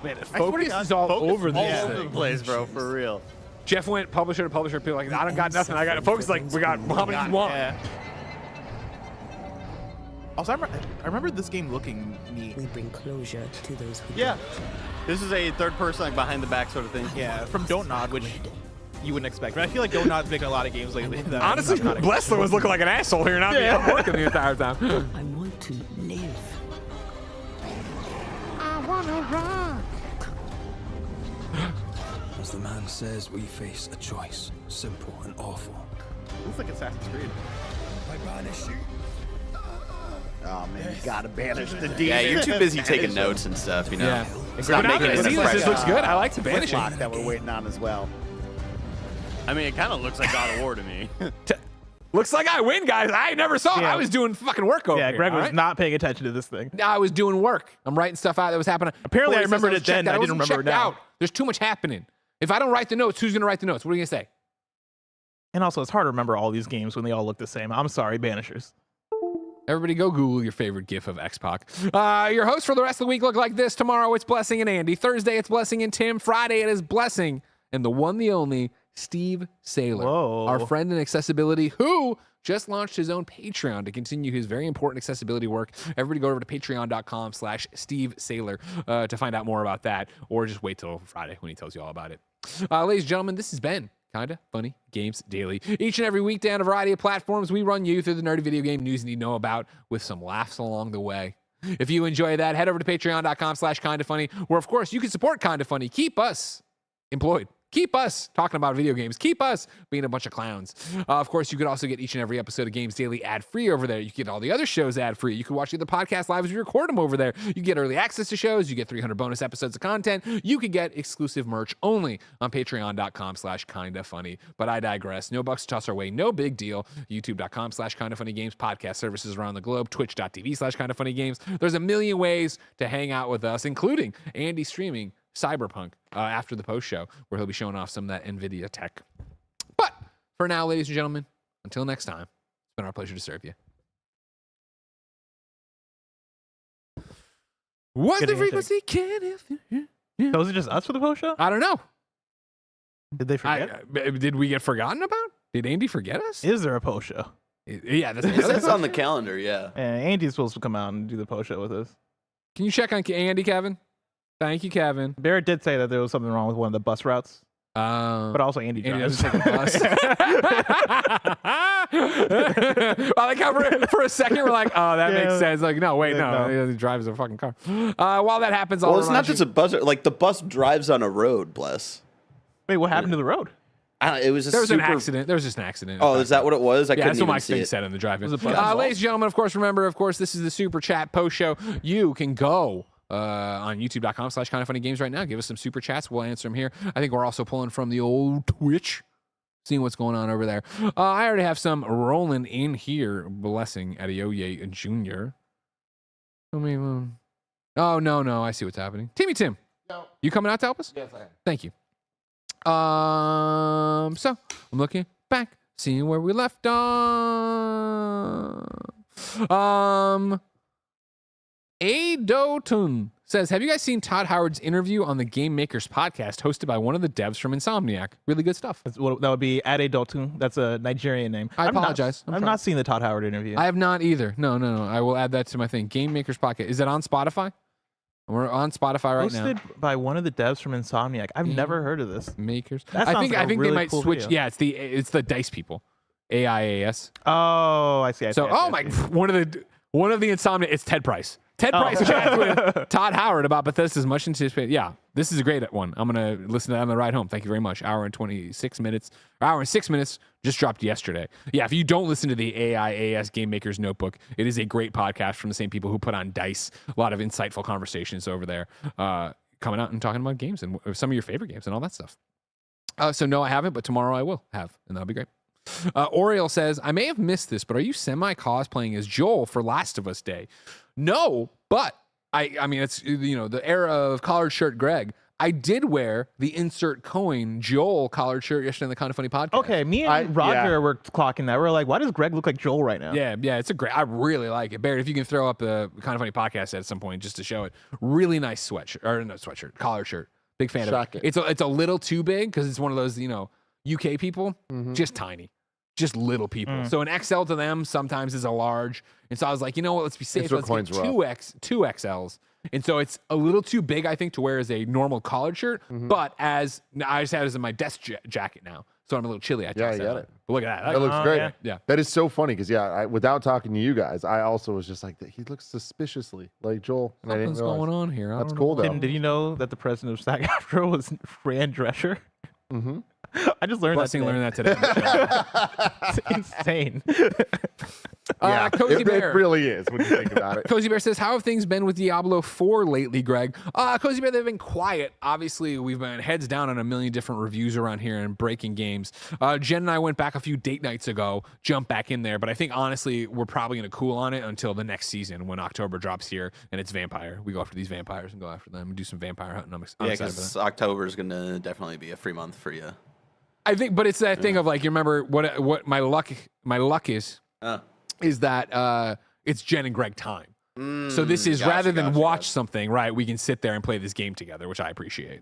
Man, focus is all over this the place, bro, for real. Jeff went publisher to publisher. People like, I don't got nothing. I got to focus. Like, we got how many you want? Yeah. Also, I remember this game looking neat. We bring closure to those who Yeah. This is a third person, like behind the back sort of thing. Yeah, from Don't Nod, which you wouldn't expect. But I feel like Don't Nod's making a lot of games lately. Honestly, Blessler was looking like an asshole here, not me working the entire time. I want to live. I want to rock. As the man says, we face a choice, simple and awful. Looks like Assassin's Creed. I banish you. Oh man, you gotta banish the demon. Yeah, you're too busy taking notes and stuff, Yeah. It's not But making now it that as this looks good. I like the Flintlock Banishing. that we're waiting on as well. I mean, it kind of looks like God of War to me. Looks like I win, guys. I never saw it. Yeah. I was doing fucking work over here. Greg was right? not paying attention to this thing. I was doing work. I'm writing stuff out that was happening. Apparently, I Corey says remembered was it then. checked out. I didn't wasn't remember it checked now. out. There's too much happening. If I don't write the notes, who's going to write the notes? What are you going to say? And also, it's hard to remember all these games when they all look the same. I'm sorry, Banishers. Everybody go Google your favorite GIF of X-Pac. Your hosts for the rest of the week look like this. Tomorrow, it's Blessing and Andy. Thursday, it's Blessing and Tim. Friday, it is Blessing and the one, the only, Steve Saylor. Whoa. Our friend in accessibility who just launched his own Patreon to continue his very important accessibility work. Everybody go over to patreon.com/Steve Saylor to find out more about that, or just wait till Friday when he tells you all about it. Ladies and gentlemen, this has been Kinda Funny Games Daily. Each and every weekday on a variety of platforms, we run you through the nerdy video game news you need to know about with some laughs along the way. If you enjoy that, head over to patreon.com/kindafunny, where, of course, you can support Kinda Funny. Keep us employed. Keep us talking about video games. Keep us being a bunch of clowns. Of course, you could also get each and every episode of Games Daily ad-free over there. You can get all the other shows ad-free. You can watch the other podcast live as we record them over there. You get early access to shows. You get 300 bonus episodes of content. You can get exclusive merch only on patreon.com/kindafunny. But I digress. No bucks to toss our way. No big deal. YouTube.com/kindafunnygames. Podcast services around the globe. Twitch.tv/kindafunnygames. There's a million ways to hang out with us, including Andy streaming Cyberpunk after the post show, where he'll be showing off some of that NVIDIA tech. But for now, ladies and gentlemen, until next time, it's been our pleasure to serve you. What's the frequency? Was it just us for the post show? I don't know. Did they forget? Did we get forgotten about? Did Andy forget us? Is there a post show? Yeah, that's on the calendar. Yeah. And Andy's supposed to come out and do the post show with us. Can you check on Andy, Kevin? Thank you, Kevin. Barrett did say that there was something wrong with one of the bus routes. But also Andy drives. Doesn't take a bus. Like for a second, we're like, oh, that makes sense. Like, no, wait, no. He drives a fucking car. While that happens, well, it's not just a bus. Like, the bus drives on a road, bless. Wait, what happened to the road? It was an accident. There was just an accident. Oh, is that what it was? That's what my thing said in the drive-in. Ladies and gentlemen, of course, remember, this is the Super Chat post show. You can go on youtube.com/kindafunnygames right now. Give us some super chats. We'll answer them here. I think we're also pulling from the old Twitch, seeing what's going on over there. I already have some rolling in here. Blessing Adeoye Jr. Oh, no. I see what's happening. Timmy Tim. No. You coming out to help us? Yes, I am. Thank you. So I'm looking back, seeing where we left off. Adotun says, have you guys seen Todd Howard's interview on the Game Makers podcast hosted by one of the devs from Insomniac? Really good stuff. That would be Adotun. That's a Nigerian name. I apologize. I've not seen the Todd Howard interview. I have not either. No. I will add that to my thing. Game Makers podcast. Is it on Spotify? We're on Spotify right now. Hosted by one of the devs from Insomniac. I've never heard of this. Makers. I think really they might cool switch. Video. Yeah, it's the DICE people. AIAS. Oh, I see. One of the Insomniac. It's Ted Price. Ted Price chats with Todd Howard about Bethesda's much anticipated. Yeah, this is a great one. I'm going to listen to that on the ride home. Thank you very much. Hour and 6 minutes just dropped yesterday. Yeah, if you don't listen to the AIAS Game Maker's Notebook, it is a great podcast from the same people who put on DICE. A lot of insightful conversations over there, coming out and talking about games and some of your favorite games and all that stuff. So no, I haven't, but tomorrow I will have, and that'll be great. Oriel says, I may have missed this, but are you semi-cosplaying as Joel for Last of Us Day? No, but I mean, it's, the era of collared shirt Greg. I did wear the insert coin Joel collared shirt yesterday on the Kind of Funny podcast. Okay, me and Roger were clocking that. We're like, why does Greg look like Joel right now? Yeah, it's I really like it. Barrett, if you can throw up the Kind of Funny podcast at some point just to show it. Really nice collared shirt. Big fan of it. It's a little too big because it's one of those, UK people, just tiny. Just little people. So an XL to them sometimes is a large. And so I was like, you know what, let's be safe. Let's get two XLs. And so it's a little too big, I think, to wear as a normal collared shirt. But I just have it as in my desk jacket now. So I'm a little chilly. I get it. But look at that. That looks great. Yeah. That is so funny because, without talking to you guys, I also was just like, he looks suspiciously like Joel. Something's going on here. That's cool, though. Did you know that the president of SAG AFTRA was Fran Drescher? Mm-hmm. I just learned that today. It's insane. Cozy Bear. It really is when you think about it. Cozy Bear says, how have things been with Diablo 4 lately, Greg? Cozy Bear, they've been quiet. Obviously, we've been heads down on a million different reviews around here and breaking games. Jen and I went back a few date nights ago, jumped back in there, but I think, honestly, we're probably going to cool on it until the next season when October drops here and it's vampire. We go after these vampires and go after them and do some vampire hunting. I'm excited because October is going to definitely be a free month for you. I think, but it's that thing of like, you remember what my luck is that it's Jen and Greg time. So this is rather than watch something, right? We can sit there and play this game together, which I appreciate.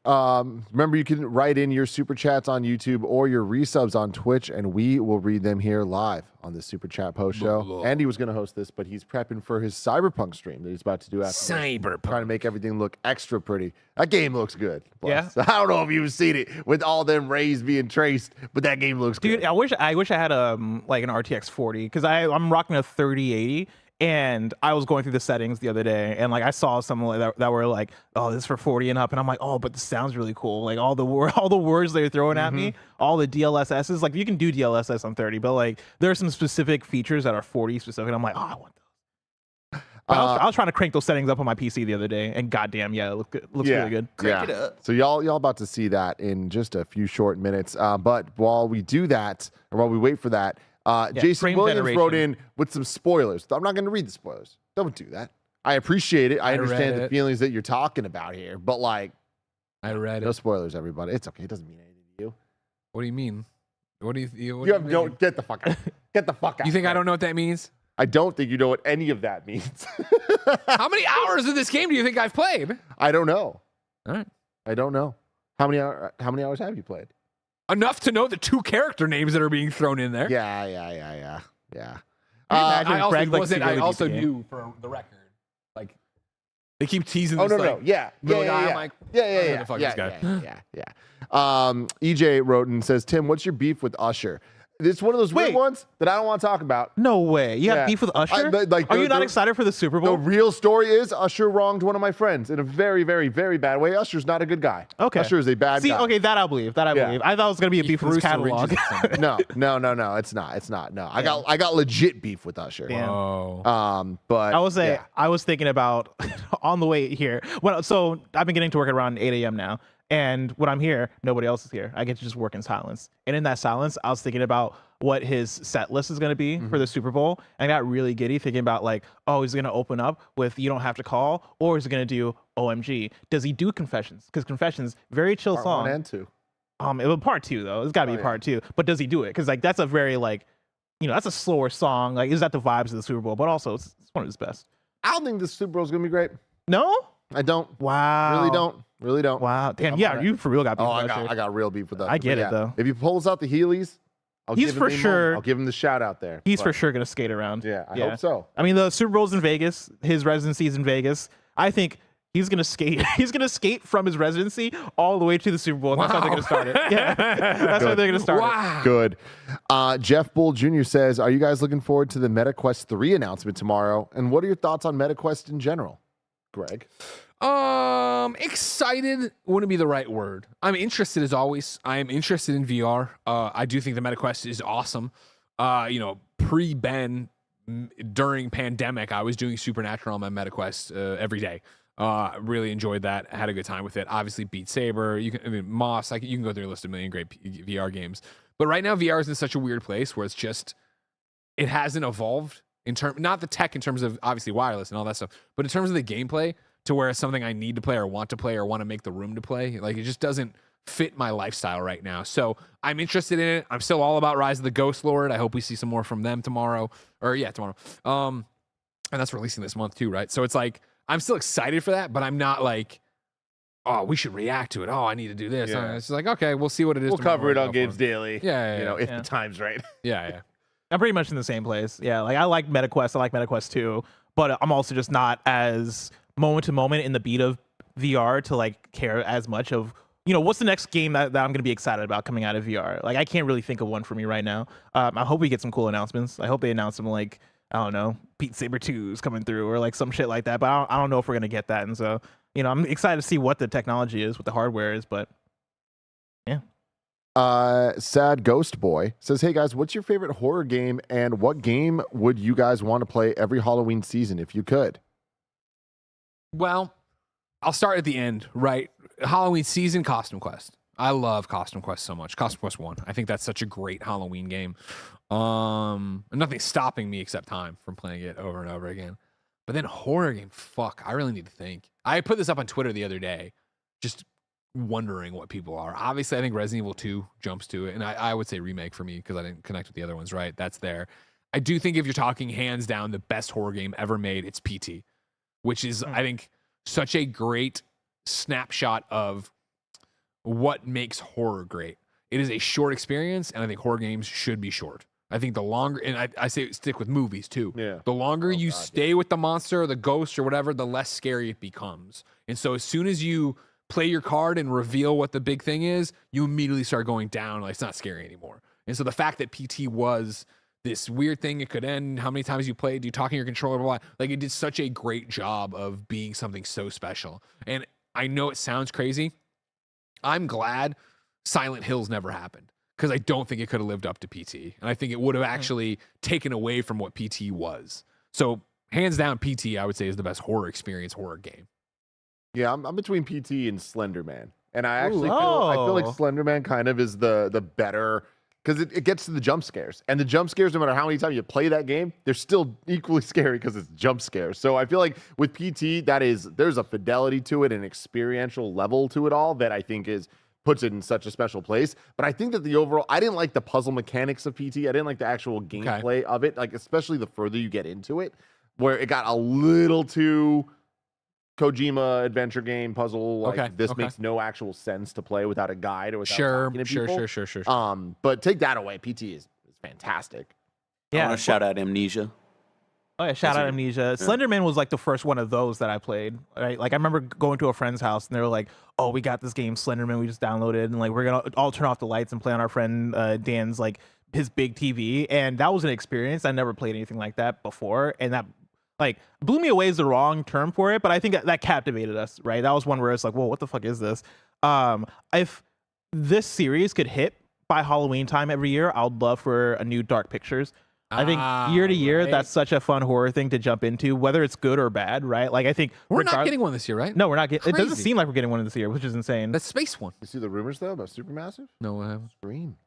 Remember, you can write in your super chats on YouTube or your resubs on Twitch, and we will read them here live on the super chat post show. Andy was going to host this, but he's prepping for his Cyberpunk stream that he's about to do after. Cyberpunk, trying to make everything look extra pretty. That game looks good. Yeah, I don't know if you've seen it with all them rays being traced, but that game looks good. Dude, I wish I had like an RTX 40 because I'm rocking a 3080. And I was going through the settings the other day, and like I saw some that were like, "Oh, this is for 40 and up," and I'm like, "Oh, but this sounds really cool." Like all the words they're throwing at me, all the DLSSs. Like you can do DLSS on 30, but like there are some specific features that are 40 specific. And I'm like, "Oh, I want those." But I was trying to crank those settings up on my PC the other day, and goddamn, yeah, it looks really good. Crank it up. So y'all about to see that in just a few short minutes. But while we do that, or while we wait for that. Jason Williams wrote in with some spoilers. I'm not going to read the spoilers. Don't do that. I appreciate it. I understand the feelings that you're talking about here, but like, no spoilers, everybody. It's okay. It doesn't mean anything to you. What do you mean? What do you don't get the fuck out. Get the fuck out. You think I don't know what that means? I don't think you know what any of that means. How many hours of this game do you think I've played? I don't know. All right. I don't know. How many hours have you played? Enough to know the 2 character names that are being thrown in there. Yeah. I also knew for the record, like they keep teasing. Oh this, no, like, yeah. I'm like, Yeah. EJ wrote and says, Tim, what's your beef with Usher? It's one of those weird ones that I don't want to talk about. No way. You have beef with Usher? Are you not excited for the Super Bowl? The real story is Usher wronged one of my friends in a very, very, very bad way. Usher's not a good guy. Okay. Usher is a bad guy. Okay, that I believe. I thought it was going to be a beef with his catalog. No. It's not. No. I got legit beef with Usher. Damn. But I was thinking about on the way here. So I've been getting to work at around 8 a.m. now. And when I'm here, nobody else is here. I get to just work in silence. And in that silence, I was thinking about what his set list is going to be for the Super Bowl. And I got really giddy thinking about like, oh, he's going to open up with You Don't Have to Call, or is he going to do OMG? Does he do Confessions? Because Confessions, very chill part song. 1 and 2. It was part 2 though. It's got to be part 2. But does he do it? Because like that's a very like, that's a slower song. Like, is that the vibes of the Super Bowl? But also, it's one of his best. I don't think the Super Bowl is going to be great. No? I don't. Wow. Really don't. Wow. Damn. You for real got beef with Usher. I got real beef with that. I get it though. If he pulls out the Heelys, I'll give him the shout out there. He's for sure going to skate around. Yeah, I hope so. I mean, the Super Bowl's in Vegas. His residency's in Vegas. I think he's going to skate. He's going to skate from his residency all the way to the Super Bowl. And that's how they're going to start it. Yeah. That's how they're going to start it. Good. Jeff Bull Jr. says, are you guys looking forward to the MetaQuest 3 announcement tomorrow? And what are your thoughts on MetaQuest in general? Greg? Excited wouldn't be the right word. I'm interested as always. I am interested in VR. I do think the MetaQuest is awesome. Pre-Ben, during pandemic, I was doing Supernatural on my MetaQuest every day. Really enjoyed that. Had a good time with it. Obviously, Beat Saber. Moss. You can go through a list of a million great VR games. But right now, VR is in such a weird place where it hasn't evolved in not the tech in terms of obviously wireless and all that stuff, but in terms of the gameplay, to where it's something I need to play or want to make the room to play. Like, it just doesn't fit my lifestyle right now. So I'm interested in it. I'm still all about Rise of the Ghost Lord. I hope we see some more from them tomorrow. Tomorrow. And that's releasing this month too, right? So it's like, I'm still excited for that, but I'm not like, oh, we should react to it. Oh, I need to do this. Yeah. It's like, okay, we'll see what it is. We'll cover it on Games Daily. Yeah. If the time's right. Yeah. I'm pretty much in the same place. Yeah, like I like MetaQuest. I like MetaQuest 2, but I'm also just not as moment to moment in the beat of VR to like care as much of, what's the next game that I'm going to be excited about coming out of VR. Like, I can't really think of one for me right now. I hope we get some cool announcements. I hope they announce some like, I don't know, Beat Saber 2 is coming through or like some shit like that. But I don't know if we're going to get that. And so, I'm excited to see what the technology is, what the hardware is, but yeah. Sad Ghost Boy says, hey guys, what's your favorite horror game and what game would you guys want to play every Halloween season if you could? Well, I'll start at the end, right? Halloween season, Costume Quest. I love Costume Quest so much. Costume Quest 1. I think that's such a great Halloween game. Nothing's stopping me except time from playing it over and over again. But then horror game, fuck, I really need to think. I put this up on Twitter the other day, just wondering what people are. Obviously, I think Resident Evil 2 jumps to it, and I would say remake for me because I didn't connect with the other ones, right? That's there. I do think if you're talking hands down the best horror game ever made, it's PT, which is, I think, such a great snapshot of what makes horror great. It is a short experience, and I think horror games should be short. I think the longer, and I say stick with movies too. Yeah. The longer you stay with the monster or the ghost or whatever, the less scary it becomes. And so as soon as you play your card and reveal what the big thing is, you immediately start going down. Like, it's not scary anymore. And so the fact that PT was this weird thing. It could end. How many times you played? You talking your controller? Blah, blah. Like, it did such a great job of being something so special. And I know it sounds crazy. I'm glad Silent Hills never happened, because I don't think it could have lived up to PT. And I think it would have actually taken away from what PT was. So hands down, PT, I would say, is the best horror game. Yeah, I'm between PT and Slender Man. And I actually feel like Slender Man kind of is the better, because it gets to the jump scares. And the jump scares, no matter how many times you play that game, they're still equally scary because it's jump scares. So I feel like with PT, there's a fidelity to it, an experiential level to it all that I think puts it in such a special place. But I think that I didn't like the puzzle mechanics of PT. I didn't like the actual gameplay of it, like especially the further you get into it, where it got a little too Kojima adventure game puzzle. Like this makes no actual sense to play without a guide or without talking to people. Sure. But take that away. PT is fantastic. Yeah. I want to shout out Amnesia. Oh yeah, shout out Amnesia. Yeah. Slenderman was like the first one of those that I played. Right, like I remember going to a friend's house and they were like, "Oh, we got this game Slenderman. We just downloaded, and like we're gonna all turn off the lights and play on our friend Dan's like his big TV." And that was an experience. I never played anything like that before, and that like blew me away is the wrong term for it, but I think that captivated us. Right, that was one where it's like, "Whoa, what the fuck is this?" If this series could hit by Halloween time every year, I would love for a new Dark Pictures. I think year to year, that's such a fun horror thing to jump into, whether it's good or bad, right? Like I think we're not getting one this year, right? No, we're not getting. It doesn't seem like we're getting one this year, which is insane. That space one. You see the rumors though about Supermassive? No, I haven't. Scream.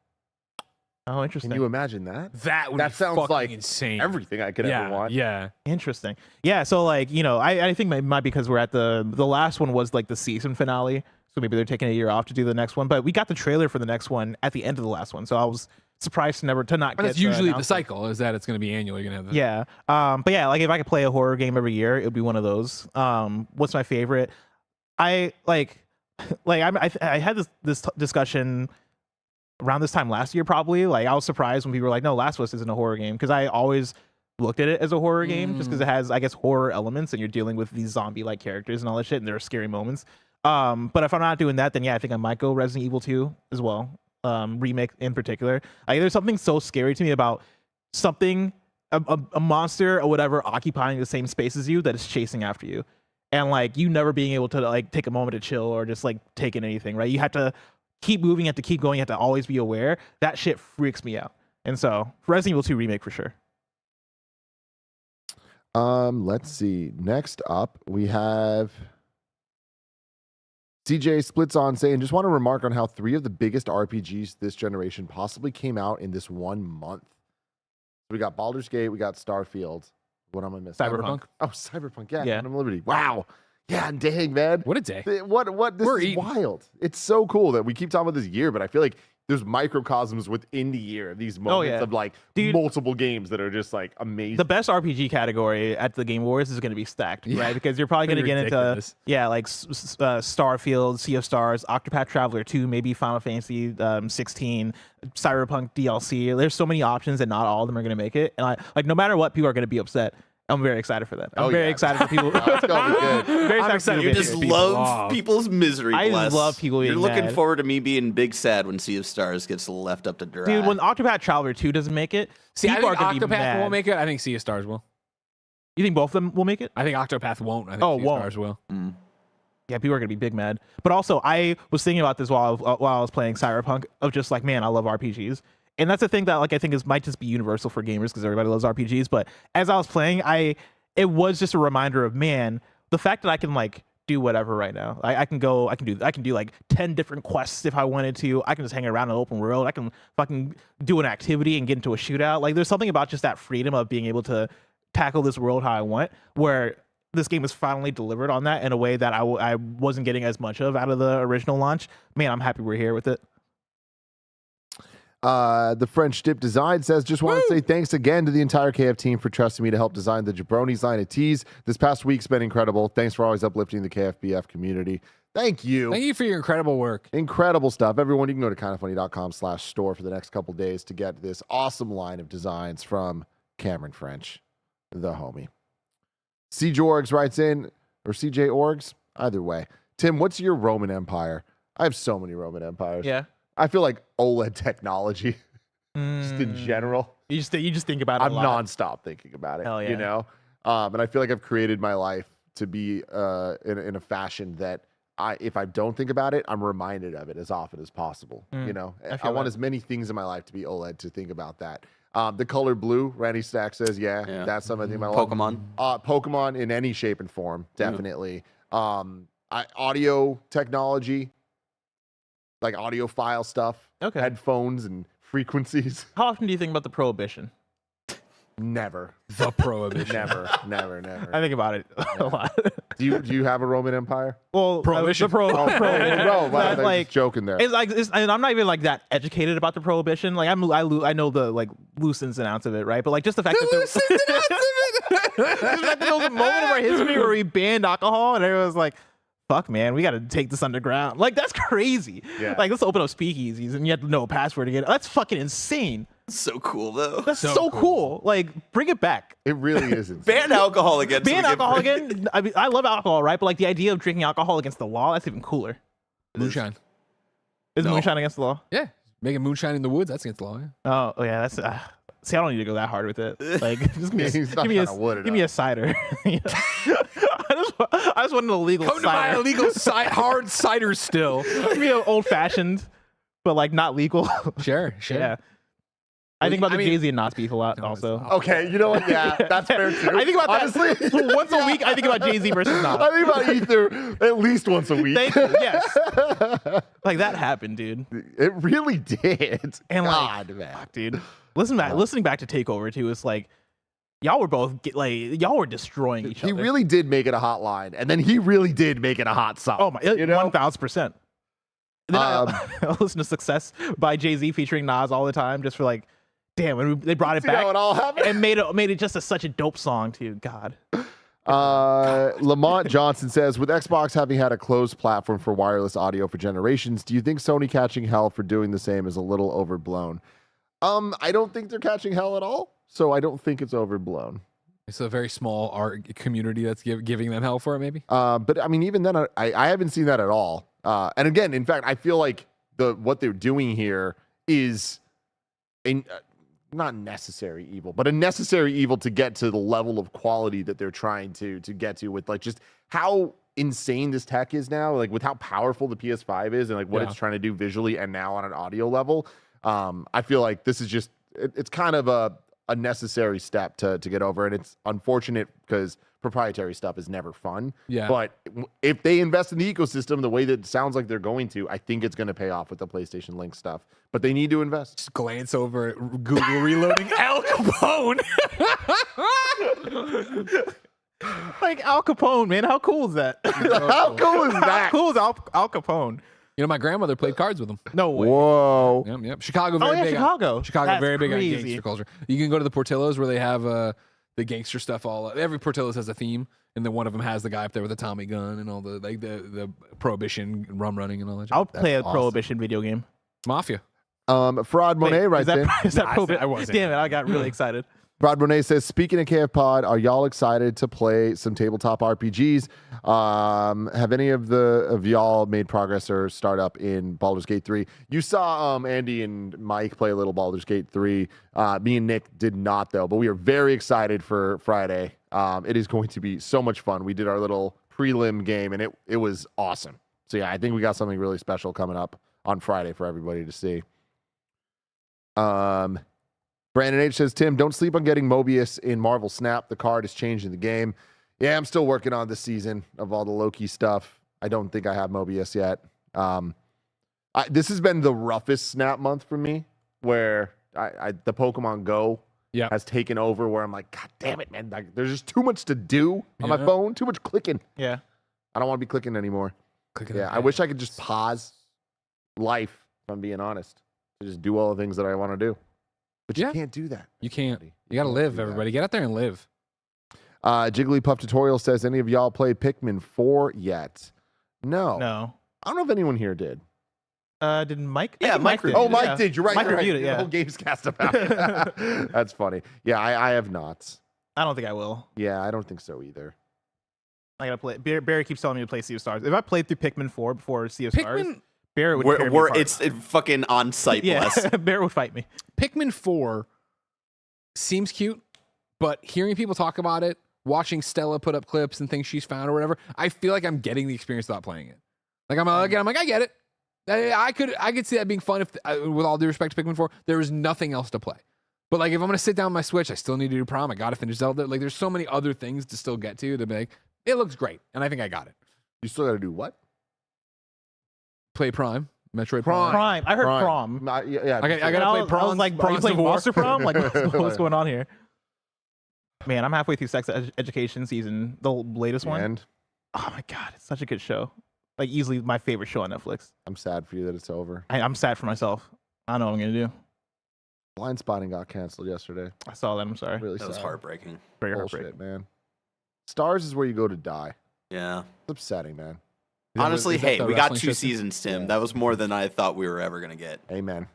Oh, interesting. Can you imagine that? That sounds like insane. Everything I could ever want. Yeah. Interesting. Yeah. So like I think it might be because we're at the last one was like the season finale, so maybe they're taking a year off to do the next one. But we got the trailer for the next one at the end of the last one, so I was surprised to not get. That's usually the cycle, is that it's going to be annual. You're going to have but yeah, like if I could play a horror game every year, it would be one of those. What's my favorite? I had this discussion around this time last year, probably. Like I was surprised when people were like, "No, Last of Us isn't a horror game," because I always looked at it as a horror game just because it has, I guess, horror elements and you're dealing with these zombie-like characters and all that shit, and there are scary moments. But if I'm not doing that, then yeah, I think I might go Resident Evil 2 as well. Remake in particular. There's something so scary to me about something, a monster or whatever, occupying the same space as you that is chasing after you, and like you never being able to like take a moment to chill or just like take in anything. Right? You have to keep moving, you have to keep going, you have to always be aware. That shit freaks me out. And so Resident Evil 2 remake for sure. Let's see. Next up, we have CJ Splits On saying, just want to remark on how 3 of the biggest RPGs this generation possibly came out in this 1 month. We got Baldur's Gate, we got Starfield. What am I missing? Cyberpunk. Oh, Cyberpunk. Yeah. Quantum Liberty. Wow. Yeah, dang, man. What a day. What this is wild. It's so cool that we keep talking about this year, but I feel like there's microcosms within the year, these moments of like multiple games that are just like amazing. The best RPG category at the Game Awards is going to be stacked, right? Because you're probably going to get into like Starfield, Sea of Stars, Octopath Traveler 2, maybe Final Fantasy 16, Cyberpunk DLC. There's so many options and not all of them are going to make it. And no matter what, people are going to be upset. I'm very excited for that. I'm very excited for people. It's going to be good. Very excited. You just love people's misery. I love people being You're looking mad. forward to me being big sad when Sea of Stars gets left up to dry. Dude, when Octopath Traveler 2 doesn't make it, I people think are going to be Octopath mad. won't make it. I think Sea of Stars will. You think both of them will make it? I think Octopath won't. I think Sea of Stars will. Yeah, people are going to be big mad. But also, I was thinking about this while I was playing Cyberpunk, of just like, man, I love RPGs. And that's the thing that like I think might just be universal for gamers because everybody loves RPGs. But as I was playing, it was just a reminder of, man, the fact that I can like do whatever right now. I can do like 10 different quests if I wanted to. I can just hang around an open world. I can fucking do an activity and get into a shootout. Like there's something about just that freedom of being able to tackle this world how I want, where this game is finally delivered on that in a way that I wasn't getting as much of out of the original launch. Man, I'm happy we're here with it. The French Dip Design says, just want to say thanks again to the entire KF team for trusting me to help design the Jabronis line of tees. This past week's been incredible. Thanks for always uplifting the KFBF community. Thank you. Thank you for your incredible work. Incredible stuff. Everyone, you can go to kindoffunny.com/store for the next couple days to get this awesome line of designs from Cameron French, the homie. CJ Orgs writes in, or CJ Orgs, either way. Tim, what's your Roman Empire? I have so many Roman Empires. Yeah. I feel like OLED technology, just in general. You just think about it. I'm a lot. nonstop thinking about it. Hell yeah. You know, and I feel like I've created my life to be in a fashion that if I don't think about it, I'm reminded of it as often as possible. You know, I want as many things in my life to be OLED to think about that. The color blue, Randy Stack says, that's something I think about. Pokemon. Pokemon in any shape and form, definitely. Audio technology, like audio file stuff, headphones and frequencies. How often do you think about the Prohibition? Never. The Prohibition. Never. I think about it a lot. Do you have a Roman Empire? Well, Prohibition. Just joking there. It's like and I'm not even like that educated about the Prohibition. Like I know the like loose ins and outs of it, right? But like just the fact that there was a moment in our history where we banned alcohol and everyone was like, fuck, man, we got to take this underground. Like, that's crazy. Yeah. Like, let's open up speakeasies and you have to know a password to get it. That's fucking insane. So cool, though. That's so cool. Like, bring it back. It really is insane. Ban alcohol again. Ban alcohol again. I mean, I love alcohol, right? But like the idea of drinking alcohol against the law, that's even cooler. Moonshine. Is moonshine against the law? Yeah. Making moonshine in the woods, that's against the law. Yeah. Oh yeah, that's... see, I don't need to go that hard with it. Like, just give me a cider. I just want an illegal Come cider. to my illegal hard cider still. Give me an old-fashioned, but like not legal. Sure. Yeah. I think about the Jay-Z and Nas beef a lot also. Okay, you know what? Yeah, that's fair too. I think about honestly, that once a week. I think about Jay-Z versus Nas. I think about Ether at least once a week. Thank you. Yes. Like that happened, dude. It really did. And God, like, man. fuck, dude. Listening back to Takeover too, it's like y'all were both y'all were destroying each other. He really did make it a hot line, and then he really did make it a hot song. Oh my, 1000%. Then I listen to Success by Jay-Z featuring Nas all the time, just for like, damn, when they brought it back, how it all happened? and made it just such a dope song too. God. Lamont Johnson says, with Xbox having had a closed platform for wireless audio for generations, do you think Sony catching hell for doing the same is a little overblown? I don't think they're catching hell at all, so I don't think it's overblown. It's a very small art community that's giving them hell for it, maybe. But I mean, even then, I haven't seen that at all. And again, in fact, I feel like what they're doing here is not necessary evil, but a necessary evil to get to the level of quality that they're trying to get to, with like just how insane this tech is now, like with how powerful the PS5 is and like what it's trying to do visually and now on an audio level. I feel like this is just it's kind of a necessary step to get over, and it's unfortunate because proprietary stuff is never fun. Yeah. But if they invest in the ecosystem the way that it sounds like they're going to, I think it's going to pay off with the PlayStation Link stuff. But they need to invest. Just glance over at Google reloading Al Capone. Like Al Capone, man. How cool is that? How cool is that? How cool is Al Capone? You know, my grandmother played cards with him. No way. Whoa. Yep. Chicago, very big. Chicago. Chicago, very big on crazy. gangster culture. You can go to the Portillo's where they have the gangster stuff. Every Portillo's has a theme, and then one of them has the guy up there with a Tommy gun and all the prohibition, rum running, and all that. I'll play a prohibition video game. Mafia. Fraud Monet writes in. Is that prohibition? I wasn't. Damn it! I got really excited. Rod Bonet says, speaking of KF Pod, are y'all excited to play some tabletop RPGs? Have any of y'all made progress or start up in Baldur's Gate 3? You saw Andy and Mike play a little Baldur's Gate 3. Me and Nick did not, though, but we are very excited for Friday. It is going to be so much fun. We did our little prelim game, and it was awesome. So, yeah, I think we got something really special coming up on Friday for everybody to see. Brandon H says, Tim, don't sleep on getting Mobius in Marvel Snap. The card is changing the game. Yeah, I'm still working on this season of all the Loki stuff. I don't think I have Mobius yet. This has been the roughest Snap month for me, where the Pokemon Go has taken over, where I'm like, God damn it, man. Like, there's just too much to do on my phone, too much clicking. Yeah. I don't want to be clicking anymore. I wish I could just pause life, if I'm being honest, to just do all the things that I want to do. But you can't do that. You can't. You got to live, everybody. Get out there and live. Jigglypuff Tutorial says, any of y'all played Pikmin 4 yet? No. I don't know if anyone here did. Did Mike? Yeah, Mike did. Oh, Mike did. You're right. Mike reviewed it, The whole game's cast about it. That's funny. Yeah, I have not. I don't think I will. Yeah, I don't think so either. I gotta play. Barry keeps telling me to play Sea of Stars. If I played through Pikmin 4 before Sea of Stars, Barry would tear me apart. It's fucking on site. Yeah, Bear would fight me. Pikmin 4 seems cute, but hearing people talk about it, watching Stella put up clips and things she's found or whatever, I feel like I'm getting the experience without playing it. Like I'm like, I get it. I could see that being fun if, with all due respect to Pikmin 4, there was nothing else to play. But like, if I'm gonna sit down on my Switch, I still need to do Prom. I gotta finish Zelda. Like, there's so many other things to still get to be like, it looks great, and I think I got it. You still gotta do what? Play Prime, Metroid Prime. Prime. I heard Prom. Yeah. I gotta play Prom. I was like, are you playing Monster Prom? Like, what's going on here? Man, I'm halfway through Sex Education season, the latest one. And oh my god, it's such a good show. Like, easily my favorite show on Netflix. I'm sad for you that it's over. I'm sad for myself. I don't know what I'm gonna do. Blind Spotting got canceled yesterday. I saw that. I'm sorry. That was heartbreaking. Very Bullshit, heartbreaking, man. Stars is where you go to die. Yeah. It's upsetting, man. Honestly, hey, we got 2 system? seasons, Tim. Yeah. That was more than I thought we were ever going to get. Amen.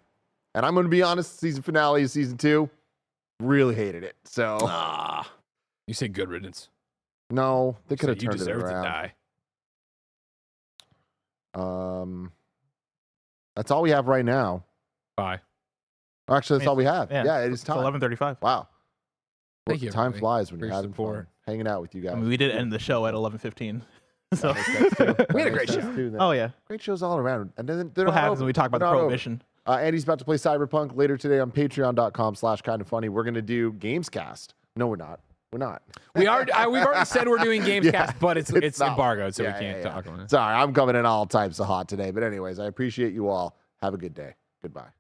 And I'm going to be honest, season finale of season 2, really hated it. So, you say good riddance. No, they could have you turned it deserve around. to die. That's all we have right now. Bye. Actually, that's all we have. Yeah, it is time. It's 11:35. Wow. Thank you, Time everybody. flies when you're Great having support. fun, hanging out with you guys. I mean, we did end the show at 11:15. So we had a great show. oh yeah, great shows all around. And then what happens when we talk about the Prohibition? Andy's about to play Cyberpunk later today on patreon.com/kindafunny. We're going to do Gamescast. No, we're not. We're not. We've already said we're doing Gamescast, but it's embargoed, so we can't talk about it. Sorry, I'm coming in all types of hot today. But anyways, I appreciate you all. Have a good day. Goodbye.